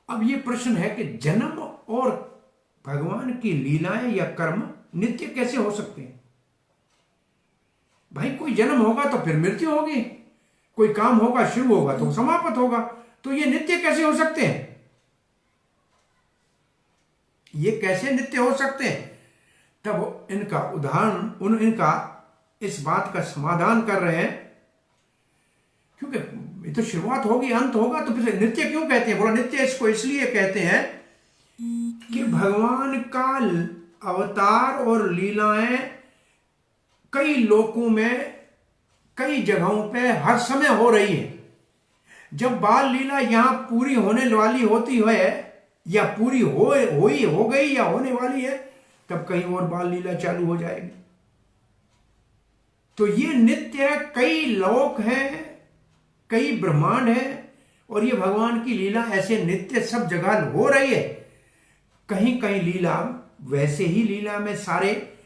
अब ये प्रश्न है कि जन्म और भगवान की लीलाएं या कर्म नित्य कैसे हो सकते हैं। भाई, कोई जन्म होगा तो फिर मृत्यु होगी, कोई काम होगा शुरू होगा तो समाप्त होगा, तो ये नित्य कैसे हो सकते हैं, ये कैसे नित्य हो सकते हैं। तब इनका उदाहरण, इनका इस बात का समाधान कर रहे हैं, क्योंकि ये तो शुरुआत होगी अंत होगा, तो फिर नित्य क्यों कहते हैं। बोला नित्य इसको इसलिए कहते हैं कि भगवान का अवतार और लीलाएं कई लोकों में, कई जगहों पे हर समय हो रही है। जब बाल लीला यहां पूरी होने वाली होती है, या पूरी हो गई या होने वाली है, तब कहीं और बाल लीला चालू हो जाएगी। तो ये नित्य, कई लोक हैं, कई ब्रह्मांड है, और ये भगवान की लीला ऐसे नित्य सब जगह हो रही है। कहीं कहीं लीला वैसे ही, लीला में सारे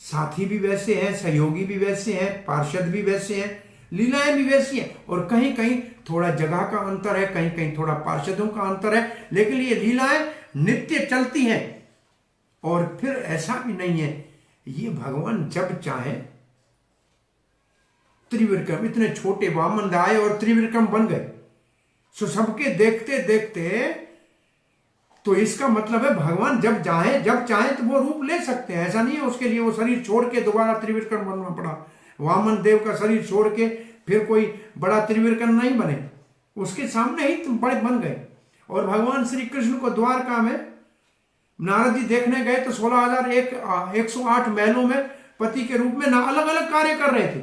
साथी भी वैसे हैं, सहयोगी भी वैसे हैं, पार्षद भी वैसे हैं, लीलाएं भी वैसी हैं। और कहीं कहीं थोड़ा जगह का अंतर है, कहीं कहीं थोड़ा पार्षदों का अंतर है, लेकिन ये लीलाएं नित्य चलती हैं। और फिर ऐसा भी नहीं है, ये भगवान जब चाहे त्रिविक्रम, इतने छोटे वामन आए और त्रिविक्रम बन गए। सो सबके देखते देखते, तो इसका मतलब है भगवान जब चाहे तो वो रूप ले सकते हैं। ऐसा नहीं है उसके लिए वो शरीर छोड़ के दोबारा त्रिविक्रम बनना पड़ा। वामन देव का शरीर छोड़ के फिर कोई बड़ा त्रिविक्रम नहीं बने, उसके सामने ही तुम बड़े बन गए। और भगवान श्री कृष्ण को द्वारका में नारद जी देखने गए तो 16,108 महलों में पति के रूप में ना अलग अलग कार्य कर रहे थे,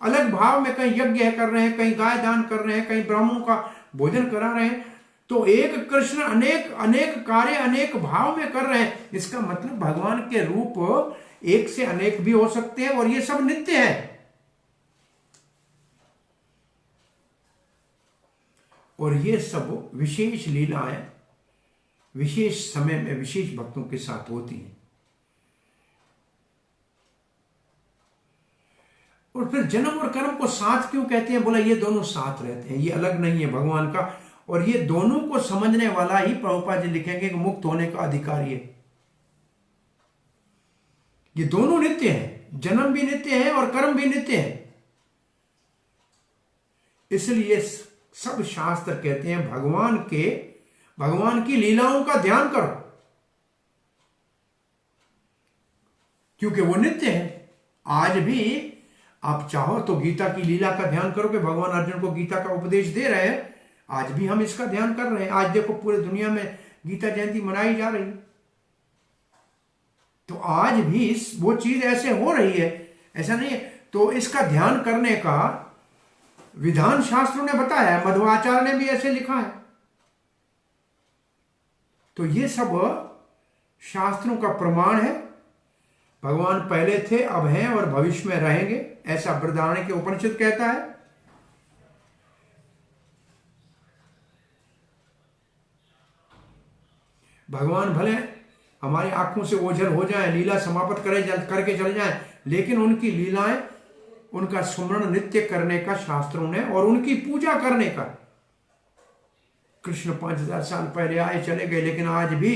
अलग भाव में, कहीं यज्ञ कर रहे हैं, कहीं गाय दान कर रहे हैं, कहीं ब्राह्मणों का भोजन करा रहे हैं। तो एक कृष्ण अनेक अनेक कार्य अनेक भाव में कर रहे हैं। इसका मतलब भगवान के रूप एक से अनेक भी हो सकते हैं और ये सब नित्य है। और ये सब विशेष लीलाएं विशेष समय में विशेष भक्तों के साथ होती हैं। और फिर जन्म और कर्म को साथ क्यों कहते हैं? बोला ये दोनों साथ रहते हैं, ये अलग नहीं है भगवान का। और ये दोनों को समझने वाला ही प्रभुपाद जी लिखेंगे कि मुक्त होने का अधिकारी है। ये दोनों नित्य हैं, जन्म भी नित्य है और कर्म भी नित्य है। इसलिए सब शास्त्र कहते हैं भगवान की लीलाओं का ध्यान करो, क्योंकि वो नित्य है। आज भी आप चाहो तो गीता की लीला का ध्यान करो कि भगवान अर्जुन को गीता का उपदेश दे रहे हैं। आज भी हम इसका ध्यान कर रहे हैं। आज देखो पूरे दुनिया में गीता जयंती मनाई जा रही है, तो आज भी वो चीज ऐसे हो रही है, ऐसा नहीं है। तो इसका ध्यान करने का विधान शास्त्रों ने बताया है, मध्वाचार्य ने भी ऐसे लिखा है। तो ये सब शास्त्रों का प्रमाण है। भगवान पहले थे, अब हैं और भविष्य में रहेंगे, ऐसा बृहदारण्यक के उपनिषद कहता है। भगवान भले हमारी आंखों से ओझल हो जाए, लीला समाप्त करके चले जाएं, लेकिन उनकी लीलाएं, उनका स्मरण नित्य करने का शास्त्रों ने, और उनकी पूजा करने का। कृष्ण 5000 साल पहले आए चले गए, लेकिन आज भी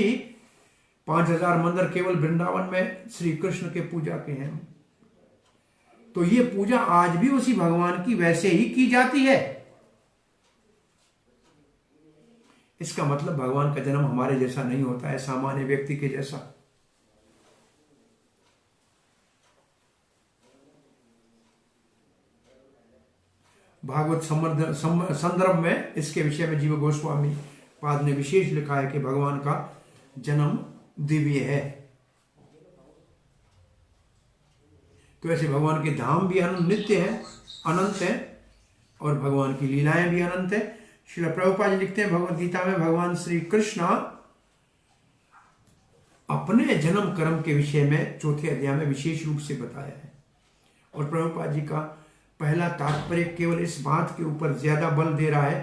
5000 मंदिर केवल वृंदावन में श्री कृष्ण के पूजा के हैं। तो ये पूजा आज भी उसी भगवान की वैसे ही की जाती है। इसका मतलब भगवान का जन्म हमारे जैसा नहीं होता है, सामान्य व्यक्ति के जैसा। भागवत संदर्भ में इसके विषय में जीव गोस्वामी पाद ने विशेष लिखा है कि भगवान का जन्म दिव्य है। तो ऐसे भगवान के धाम भी नित्य है, अनंत है, और भगवान की लीलाएं भी अनंत है। श्रील प्रभुपाद जी लिखते हैं भगवद गीता में भगवान श्री कृष्ण अपने जन्म कर्म के विषय में 4थे अध्याय में विशेष रूप से बताया है। और प्रभुपाद जी का पहला तात्पर्य केवल इस बात के ऊपर ज्यादा बल दे रहा है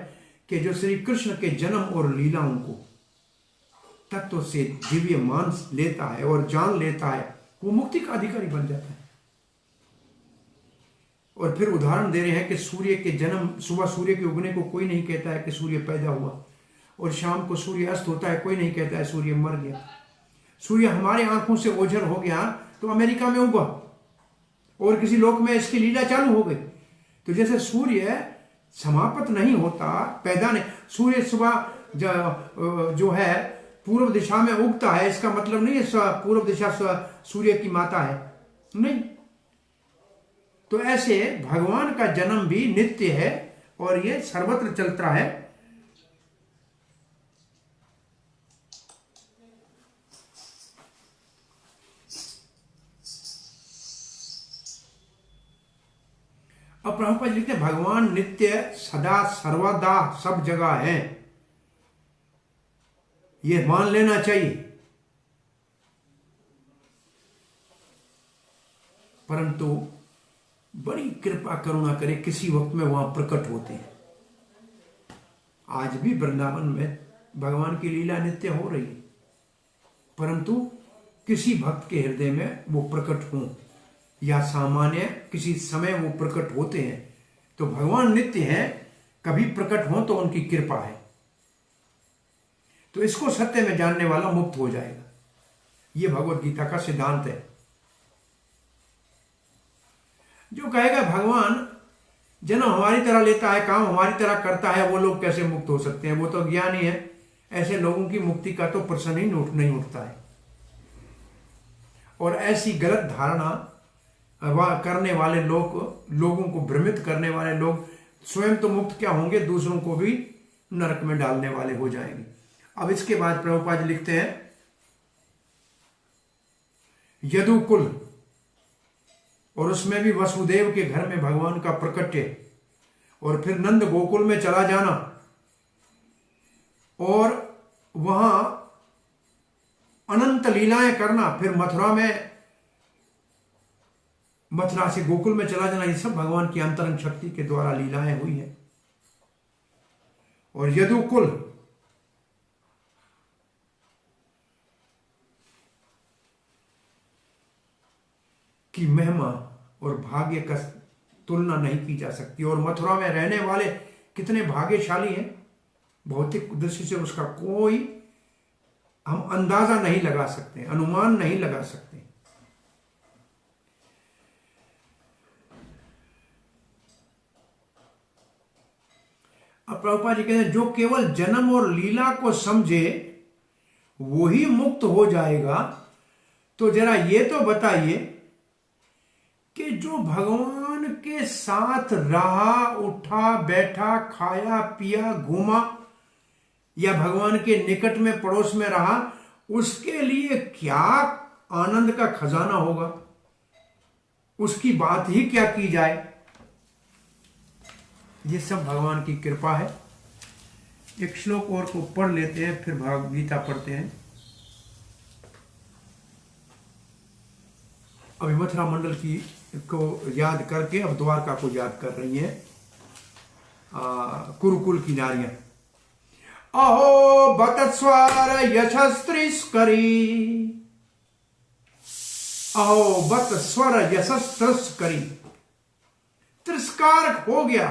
कि जो श्री कृष्ण के जन्म और लीलाओं को तत्व से दिव्य मान लेता है और जान लेता है, वो मुक्ति का अधिकारी बन जाता है। और फिर उदाहरण दे रहे हैं कि सूर्य के जन्म, सुबह सूर्य के उगने को कोई नहीं कहता है कि सूर्य पैदा हुआ, और शाम को सूर्य अस्त होता है, कोई नहीं कहता है सूर्य मर गया। सूर्य हमारे आंखों से ओझल हो गया तो अमेरिका में उगा, और किसी लोक में इसकी लीला चालू हो गई। तो जैसे सूर्य समाप्त नहीं होता, पैदा नहीं, सूर्य सुबह जो है पूर्व दिशा में उगता है, इसका मतलब नहीं है पूर्व दिशा सूर्य की माता है, नहीं। तो ऐसे भगवान का जन्म भी नित्य है और ये सर्वत्र चलता है। अब प्रभुपाद लिखते हैं भगवान नित्य सदा सर्वदा सब जगह है, ये मान लेना चाहिए। परंतु बड़ी कृपा करुणा करे किसी वक्त में वहां प्रकट होते हैं। आज भी वृंदावन में भगवान की लीला नित्य हो रही है, परंतु किसी भक्त के हृदय में वो प्रकट हों या सामान्य किसी समय वो प्रकट होते हैं, तो भगवान नित्य है, कभी प्रकट हो तो उनकी कृपा है। तो इसको सत्य में जानने वाला मुक्त हो जाएगा। ये भगवत गीता का सिद्धांत है। जो कहेगा भगवान जन्म हमारी तरह लेता है, काम हमारी तरह करता है, वो लोग कैसे मुक्त हो सकते हैं, वो तो ज्ञानी है, ऐसे लोगों की मुक्ति का तो प्रश्न ही नहीं उठता है। और ऐसी गलत धारणा करने वाले लोगों को भ्रमित करने वाले लोग स्वयं तो मुक्त क्या होंगे, दूसरों को भी नरक में डालने वाले हो जाएंगे। अब इसके बाद प्रभुपाद जी लिखते हैं, यदुकुल, और उसमें भी वसुदेव के घर में भगवान का प्रकट्य, और फिर नंद गोकुल में चला जाना, और वहां अनंत लीलाएं करना, फिर मथुरा से गोकुल में चला जाना, ये सब भगवान की अंतरंग शक्ति के द्वारा लीलाएं हुई है। और यदुकुल की महिमा और भाग्य का तुलना नहीं की जा सकती। और मथुरा में रहने वाले कितने भाग्यशाली हैं, भौतिक दृष्टि से उसका कोई हम अंदाजा नहीं लगा सकते, अनुमान नहीं लगा सकते। अब प्रभुपाद जी कहते हैं, जो केवल जन्म और लीला को समझे वो ही मुक्त हो जाएगा। तो जरा ये तो बताइए कि जो भगवान के साथ रहा, उठा, बैठा, खाया, पिया, घूमा, या भगवान के निकट में पड़ोस में रहा, उसके लिए क्या आनंद का खजाना होगा, उसकी बात ही क्या की जाए। ये सब भगवान की कृपा है। एक श्लोक और को पढ़ लेते हैं, फिर भगवद गीता पढ़ते हैं। अभी मथुरा मंडल की को याद करके अब द्वारका को याद कर रही है कुरुकुल की नारियां। अहो बत स्वर यशस्त्रिस्करी, अहो बत स्वर यशस्त्रिस्करी, तिरस्कार हो गया,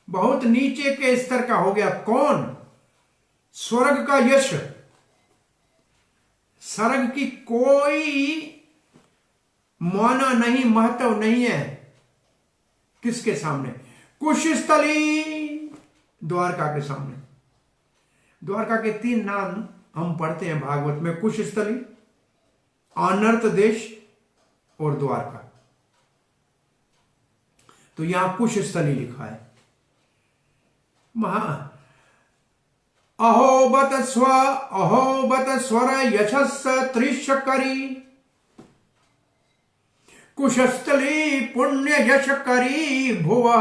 बहुत नीचे के स्तर का हो गया। कौन? स्वर्ग का यश, स्वर्ग की कोई माना नहीं, महत्व नहीं है। किसके सामने? कुशस्थली, द्वारका के सामने। द्वारका के 3 नाम हम पढ़ते हैं भागवत में, कुशस्थली, अनर्त देश और द्वारका। तो यहां कुशस्थली लिखा है। अहो बत स्वर यशस् त्रिशकरी, कुशस्थली पुण्य यश करी भुवा।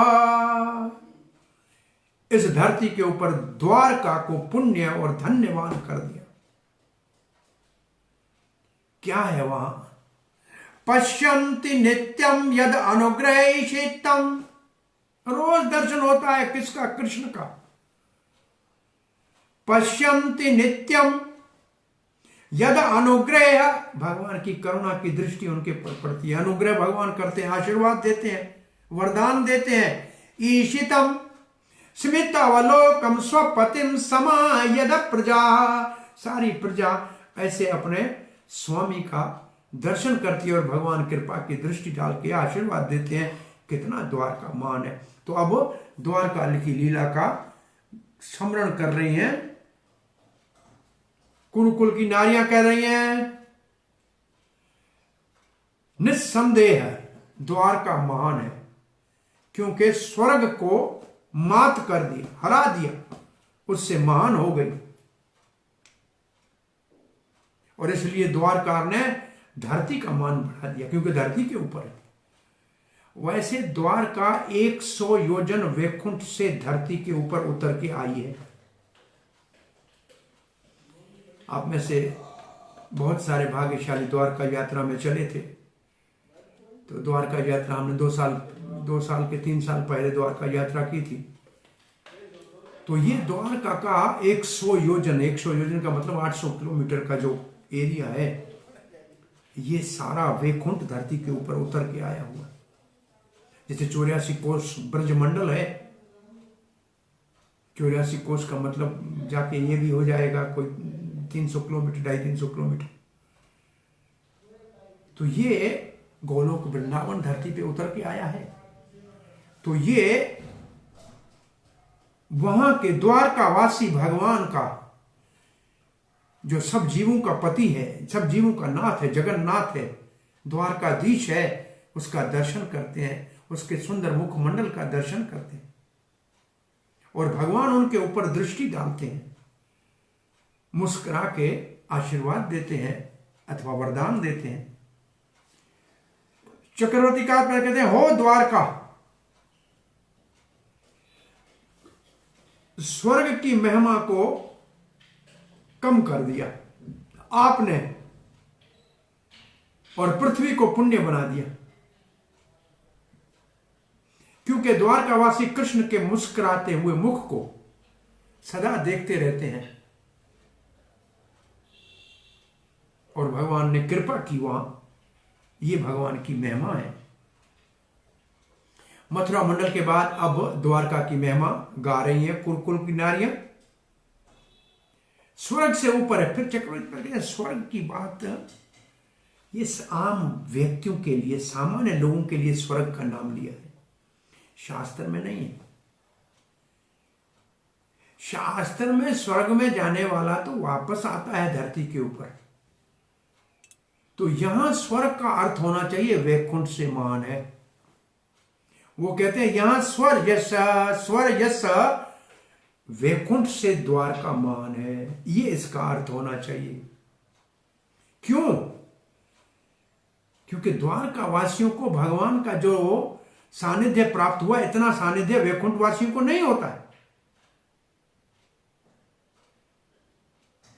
इस धरती के ऊपर द्वारका को पुण्य और धन्यवान कर दिया। क्या है वहां? पश्यन्ति नित्यम यद अनुग्रहितम, रोज दर्शन होता है। किसका? कृष्ण का। पश्यन्ति नित्यम यद अनुग्रह, भगवान की करुणा की दृष्टि उनके पर पड़ती है। अनुग्रह भगवान करते हैं, आशीर्वाद देते हैं, वरदान देते हैं। ईशितम स्मितावलोकम स्वपतिम समा यद प्रजा, सारी प्रजा ऐसे अपने स्वामी का दर्शन करती है और भगवान कृपा की दृष्टि डाल के आशीर्वाद देते हैं। कितना द्वारका मान है। तो अब द्वारका की लीला का स्मरण कर रही हैं। कुरुकुल की नारियां कह रही हैं, निस्संदेह द्वारका महान है, क्योंकि स्वर्ग को मात कर दिया, हरा दिया, उससे महान हो गई। और इसलिए द्वारका ने धरती का मान बढ़ा दिया, क्योंकि धरती के ऊपर है। वैसे द्वारका 100 योजन वैकुंठ से धरती के ऊपर उतर के आई है। आप में से बहुत सारे भाग्यशाली द्वारका यात्रा में चले थे। तो द्वारका यात्रा हमने 2 साल के 3 साल पहले द्वारका यात्रा की थी। तो ये द्वारका का 100 योजन का मतलब 800 किलोमीटर का जो एरिया है, ये सारा वैकुंठ धरती के ऊपर उतर के आया हुआ। जैसे 84 कोस ब्रजमंडल है, 84 कोस का मतलब जाके ये भी हो जाएगा कोई 300 किलोमीटर, 250 किलोमीटर। तो ये गोलोक वृंदावन धरती पे उतर के आया है। तो ये वहां के द्वारकावासी भगवान का, जो सब जीवों का पति है, सब जीवों का नाथ है, जगन्नाथ है, द्वारकाधीश है, उसका दर्शन करते हैं, उसके सुंदर मुखमंडल का दर्शन करते हैं और भगवान उनके ऊपर दृष्टि डालते हैं, मुस्कुरा के आशीर्वाद देते हैं अथवा वरदान देते हैं। चक्रवर्ती का कहते हैं, हो द्वारका, स्वर्ग की महिमा को कम कर दिया आपने और पृथ्वी को पुण्य बना दिया, क्योंकि द्वारकावासी कृष्ण के मुस्कुराते हुए मुख को सदा देखते रहते हैं और भगवान ने कृपा की वहां। ये भगवान की महिमा है। मथुरा मंडल के बाद अब द्वारका की महिमा गा रही है कुरुकुल की नारियां। स्वर्ग से ऊपर है। फिर चक्रवर्ती स्वर्ग की बात, ये आम व्यक्तियों के लिए, सामान्य लोगों के लिए स्वर्ग का नाम लिया है, शास्त्र में नहीं है। शास्त्र में स्वर्ग में जाने वाला तो वापस आता है धरती के ऊपर। तो यहां स्वर्ग का अर्थ होना चाहिए वैकुंठ से महान है। वो कहते हैं यहां स्वर यश वैकुंठ से द्वारका महान है, ये इसका अर्थ होना चाहिए। क्यों? क्योंकि द्वारका वासियों को भगवान का जो सानिध्य प्राप्त हुआ, इतना सानिध्य वैकुंठ वासियों को नहीं होता है।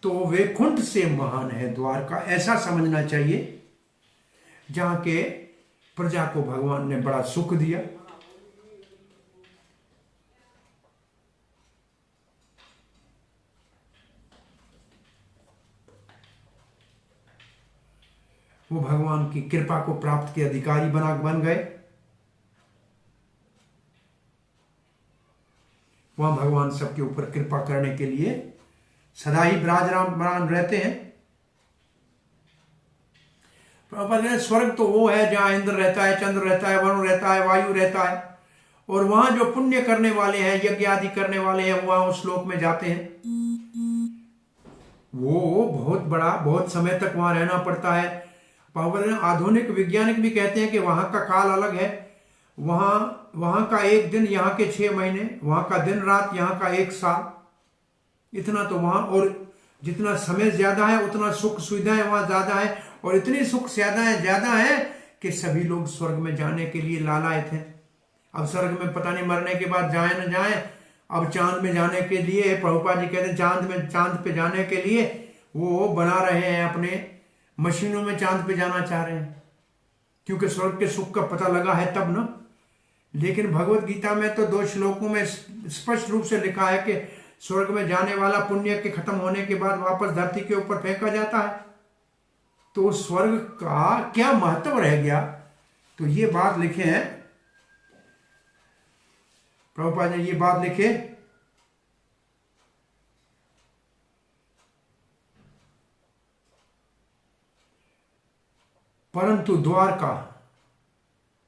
तो वैकुंठ से महान है द्वारका, ऐसा समझना चाहिए, जहां के प्रजा को भगवान ने बड़ा सुख दिया। वो भगवान की कृपा को प्राप्त के अधिकारी बन गए। वहां भगवान सबके ऊपर कृपा करने के लिए सदा ही विराजमान रहते हैं। स्वर्ग तो वो है जहां इंद्र रहता है, चंद्र रहता है, वरुण रहता है, वायु रहता है, और वहां जो पुण्य करने वाले हैं, यज्ञ आदि करने वाले हैं, वहां उस श्लोक में जाते हैं। वो बहुत समय तक वहां रहना पड़ता है। आधुनिक वैज्ञानिक भी कहते हैं कि वहां का काल अलग है। वहां का एक दिन, यहाँ के 6 महीने, वहां का दिन रात, यहाँ का 1 साल, इतना तो वहां। और जितना समय ज्यादा है उतना सुख सुविधाएं वहां ज्यादा है, और इतनी सुख ज्यादा है कि सभी लोग स्वर्ग में जाने के लिए लालायत हैं। अब स्वर्ग में पता नहीं मरने के बाद जाए न जाए। अब चांद में जाने के लिए प्रभुपाद जी कहते हैं चांद पे जाने के लिए वो बना रहे हैं, अपने मशीनों में चांद पे जाना चाह रहे हैं, क्योंकि स्वर्ग के सुख का पता लगा है तब ना। लेकिन भगवत गीता में तो 2 श्लोकों में स्पष्ट रूप से लिखा है कि स्वर्ग में जाने वाला पुण्य के खत्म होने के बाद वापस धरती के ऊपर फेंका जाता है। तो स्वर्ग का क्या महत्व रह गया? तो ये बात लिखे हैं प्रभुपाद ने, ये बात लिखे, परंतु द्वारका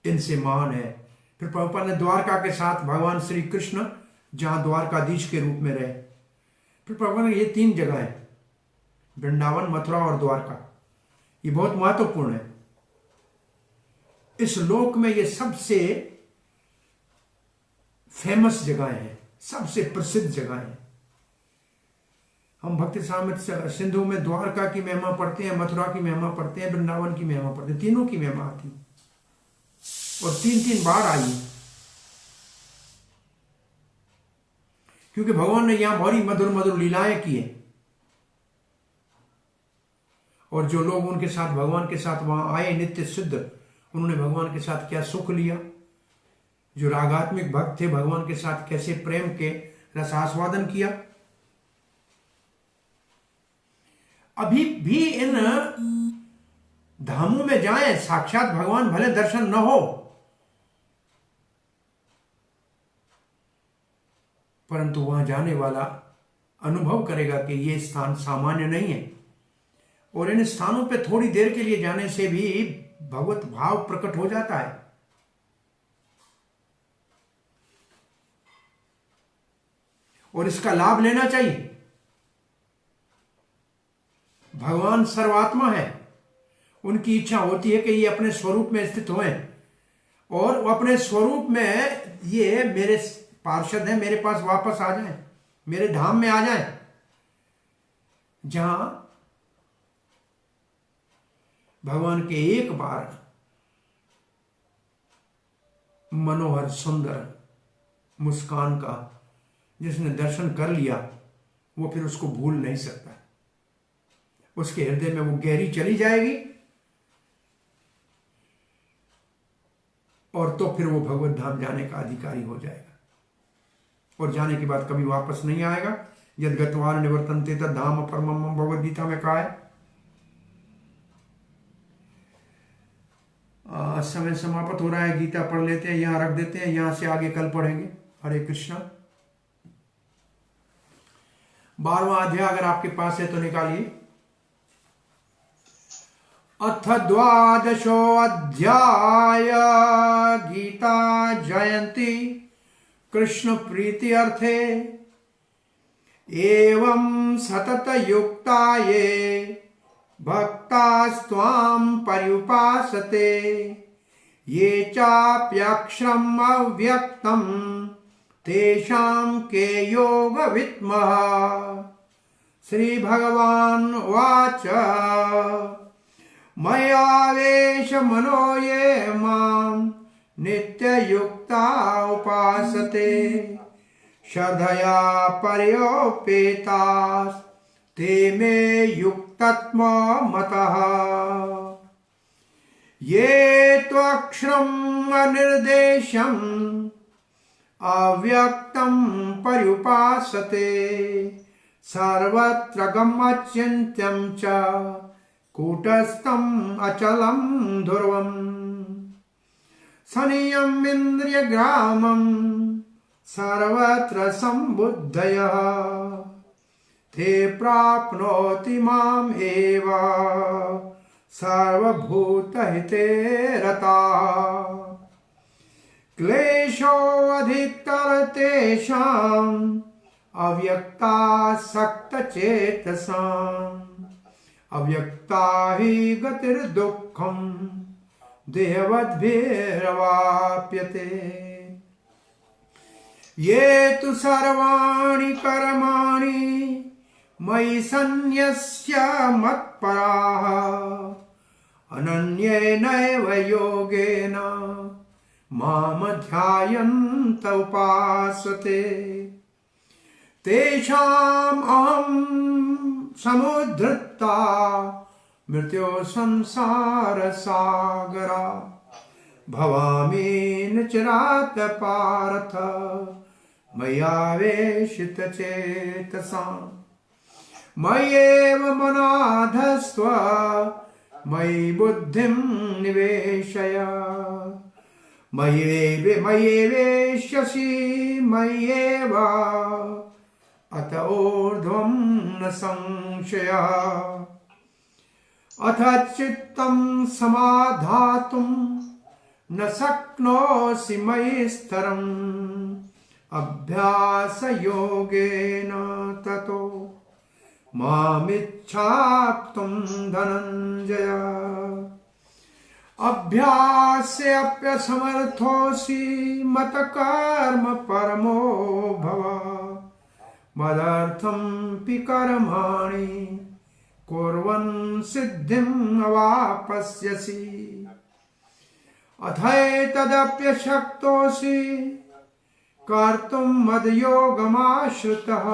इनसे महान है। फिर प्रभुपाद ने द्वारका के साथ भगवान श्री कृष्ण जहां द्वारकाधीश के रूप में रहे। फिर प्रभुपाद ने ये 3 जगह है, वृंदावन, मथुरा और द्वारका, ये बहुत महत्वपूर्ण है। इस लोक में ये सबसे फेमस जगह है, सबसे प्रसिद्ध जगह है। हम भक्ति सामर्थ्य सिंधु में द्वारका की महिमा पढ़ते हैं, मथुरा की महिमा पढ़ते हैं, वृंदावन की महिमा पढ़ते हैं, तीनों की महिमा आती और 3-3 बार आई, क्योंकि भगवान ने यहां बहुत मधुर मधुर लीलाएं की है। और जो लोग उनके साथ, भगवान के साथ वहां आए नित्य सिद्ध, उन्होंने भगवान के साथ क्या सुख लिया। जो रागात्मिक भक्त थे, भगवान के साथ कैसे प्रेम के रसास्वादन किया। अभी भी इन धामों में जाएं, साक्षात भगवान भले दर्शन न हो, परंतु वहां जाने वाला अनुभव करेगा कि यह स्थान सामान्य नहीं है। और इन स्थानों पे थोड़ी देर के लिए जाने से भी भगवत भाव प्रकट हो जाता है। और इसका लाभ लेना चाहिए। भगवान सर्वात्मा है, उनकी इच्छा होती है कि ये अपने स्वरूप में स्थित हों और वो अपने स्वरूप में ये मेरे पार्षद हैं, मेरे पास वापस आ जाएं, मेरे धाम में आ जाएं, जहां भगवान के एक बार मनोहर सुंदर मुस्कान का जिसने दर्शन कर लिया वो फिर उसको भूल नहीं सकता। उसके हृदय में वो गहरी चली जाएगी और तो फिर वो भगवत धाम जाने का अधिकारी हो जाएगा और जाने के बाद कभी वापस नहीं आएगा। यद गत्वा निवर्तन्ते तद धाम परमम भगवद गीता में कहा है। समय समाप्त हो रहा है, गीता पढ़ लेते हैं, यहां रख देते हैं, यहां से आगे कल पढ़ेंगे। हरे कृष्णा। 12वां अध्याय अगर आपके पास है तो निकालिए। अथ 12 अध्याय गीता जयंती कृष्ण प्रीति अर्थे एवं सतत युक्ता ये भक्तास्त्वां पर्युपासते ये चाप्यक्षरम् अव्यक्तं तेषां के योग विद्मः। श्री भगवान वाच मयावेश मनो ये मां नित्ययुक्ता उपासते श्रद्धया पर्योपेतास् ते मे युक्तत्मा मतः। ये त्वक्षरम् अनिर्देशम् अव्यक्तं पर्युपासते सर्वत्र गमचिन्त्यं च कूटस्थम् अचलं ध्रुवम्। संयम्येन्द्रियग्रामं सर्वत्र सम्बुद्धयः ते प्राप्नोति माम् एव सर्वभूतहिते रताः। क्लेशोऽधिकतर तेषाम् अव्यक्तासक्तचेतसाम् अव्यक्ता हि गतिर्दुःखम् देहवद्भिरवाप्यते। ये तु सर्वाणि कर्माणि मयि सन्न्यस्य मत्पराः अनन्येनैव योगेन मां ध्यायन्त उपासते तेषाम् अहं समुद्धृता मृत्यो संसार सागरा भवामि न चिरात् पार्थ मय्यावेशित चेतसाम्। मय्येव मनाधस्त्व मयि बुद्धिं निवेशय मय्येवेष्यसि मय्येव अत ऊर्ध्वं न संशयः। अथ चित्तं समाधातुं न शक्नोषि मयि स्थिरम् अभ्यासयोगेन ततो मामिच्छाप्तुं धनञ्जय। अभ्यासेऽप्यसमर्थोऽसि मतकर्म परमो भव मदर्थं पि कर्माणि कुर्वन् सिद्धिम् अवाप्स्यसि। अथैतदप्यशक्तोऽसि कर्तुं मद्योगमाश्रितः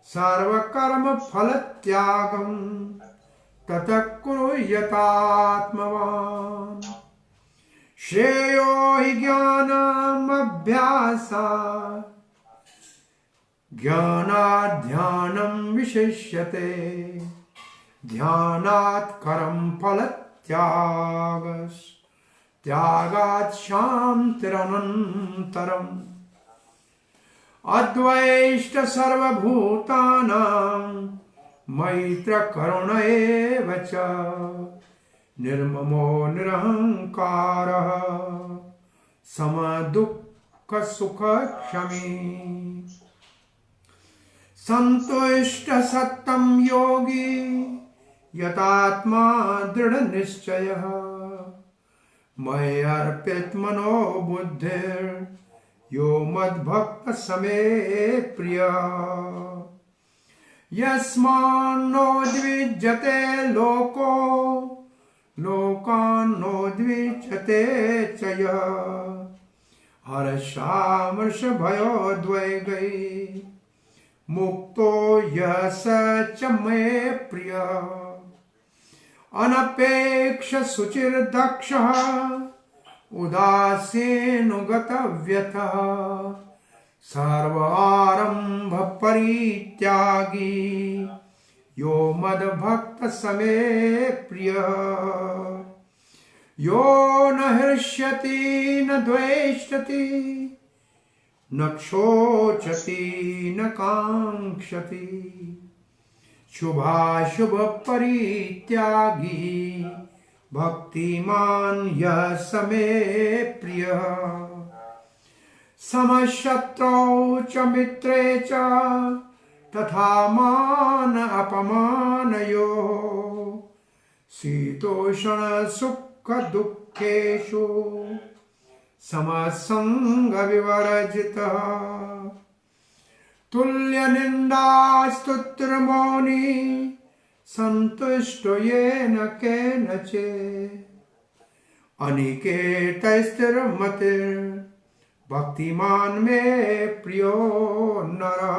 सर्वकर्म फलत्यागं ततः कुरु यतात्मवान्। श्रेयो हि ज्ञानमभ्यासात् ज्ञानात् ध्यानं विशिष्यते ध्यानात् कर्म फलत्यागस् त्यागात् शान्तिरनन्तरम्। अद्वैष्ट सर्वभूतानां मैत्र करुण एव च निर्ममो निरहंकारः समदुःख सुख क्षमी संतुष्ट सत्तम योगी यतात्मा दृढ़ निश्चयः मयि अर्पित मनो बुद्धिर यो मद्भक्त समे प्रिय यस्मान्नो द्विजते लोको लोकान्नो द्विजते च यः हर्षामर्ष भयोद्वेगै मुक्तो यः स च मे प्रिय अनपेक्ष शुचिर्दक्षः उदासीनुगतव्यथः सर्वारंभ परित्यागी यो मद्भक्त समे प्रिय यो न हृष्यति न द्वेष्टि न क्षोचति न कांक्षति शुभाशुभ परित्यागी भक्तिमान यः समे प्रिय समशत्रौ च मित्रे च तथा मान अपमानयोः शीतोष्ण सुख दुःखेषु समसंग विवर्जितः तुल्य निन्दास्तुतिर्मौनी संतुष्टो येन केनचित् अनिकेत स्थिरमतिर् भक्तिमान मे प्रियो नरः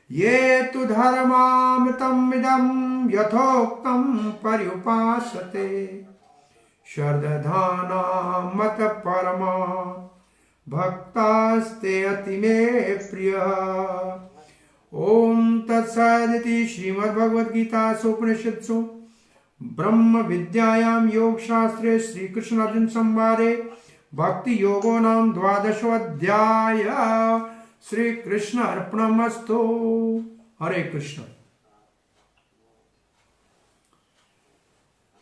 ये तु धर्मामृतमिदं यथोक्तं पर्युपासते श्रद्धाना मत परमा भक्तास्ते अति मे प्रिय ओम तत्सदिति श्रीमद्भगवद्गीतासु उपनिषत्सु ब्रह्म विद्यायां योग शास्त्रे श्री कृष्ण अर्जुन संवादे भक्ति योगो नाम 12वाध्याय श्री कृष्ण अर्पणमस्तु। हरे कृष्ण।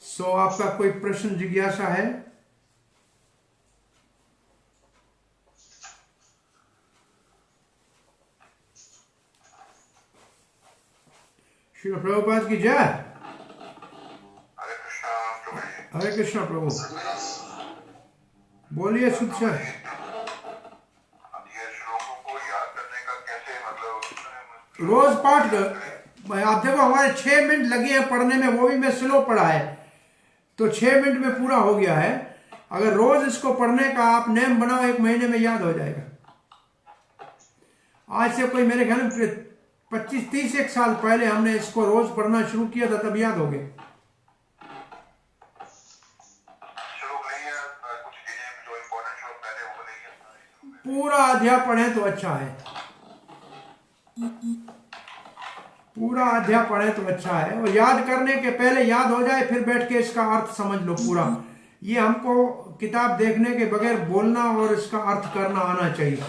सो आपका कोई प्रश्न जिज्ञासा है? श्री प्रभुपाद की जय। हरे कृष्ण प्रभु। बोलिए शुद्ध से। रोज पाठ आप देखो हमारे 6 मिनट लगे हैं पढ़ने में, वो भी मैं स्लो पढ़ा है तो 6 मिनट में पूरा हो गया है। अगर रोज इसको पढ़ने का आप नेम बनाओ 1 महीने में याद हो जाएगा। आज से कोई मेरे ख्याल में 25-30 एक साल पहले हमने इसको रोज पढ़ना शुरू किया था, तब याद हो गया। पूरा अध्याय पढ़े तो अच्छा है, पूरा अध्याय पढ़े तो अच्छा है। और याद करने के पहले याद हो जाए, फिर बैठ के इसका अर्थ समझ लो पूरा। ये हमको किताब देखने के बगैर बोलना और इसका अर्थ करना आना चाहिए।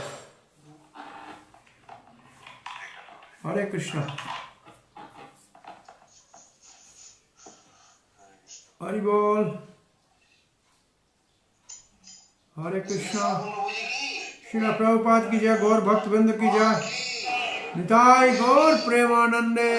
हरे कृष्ण। हरि बोल। हरे कृष्णा। श्रील प्रभुपाद की जय। गौर भक्त वृंद की जय। निताई गौर प्रेमानंदे।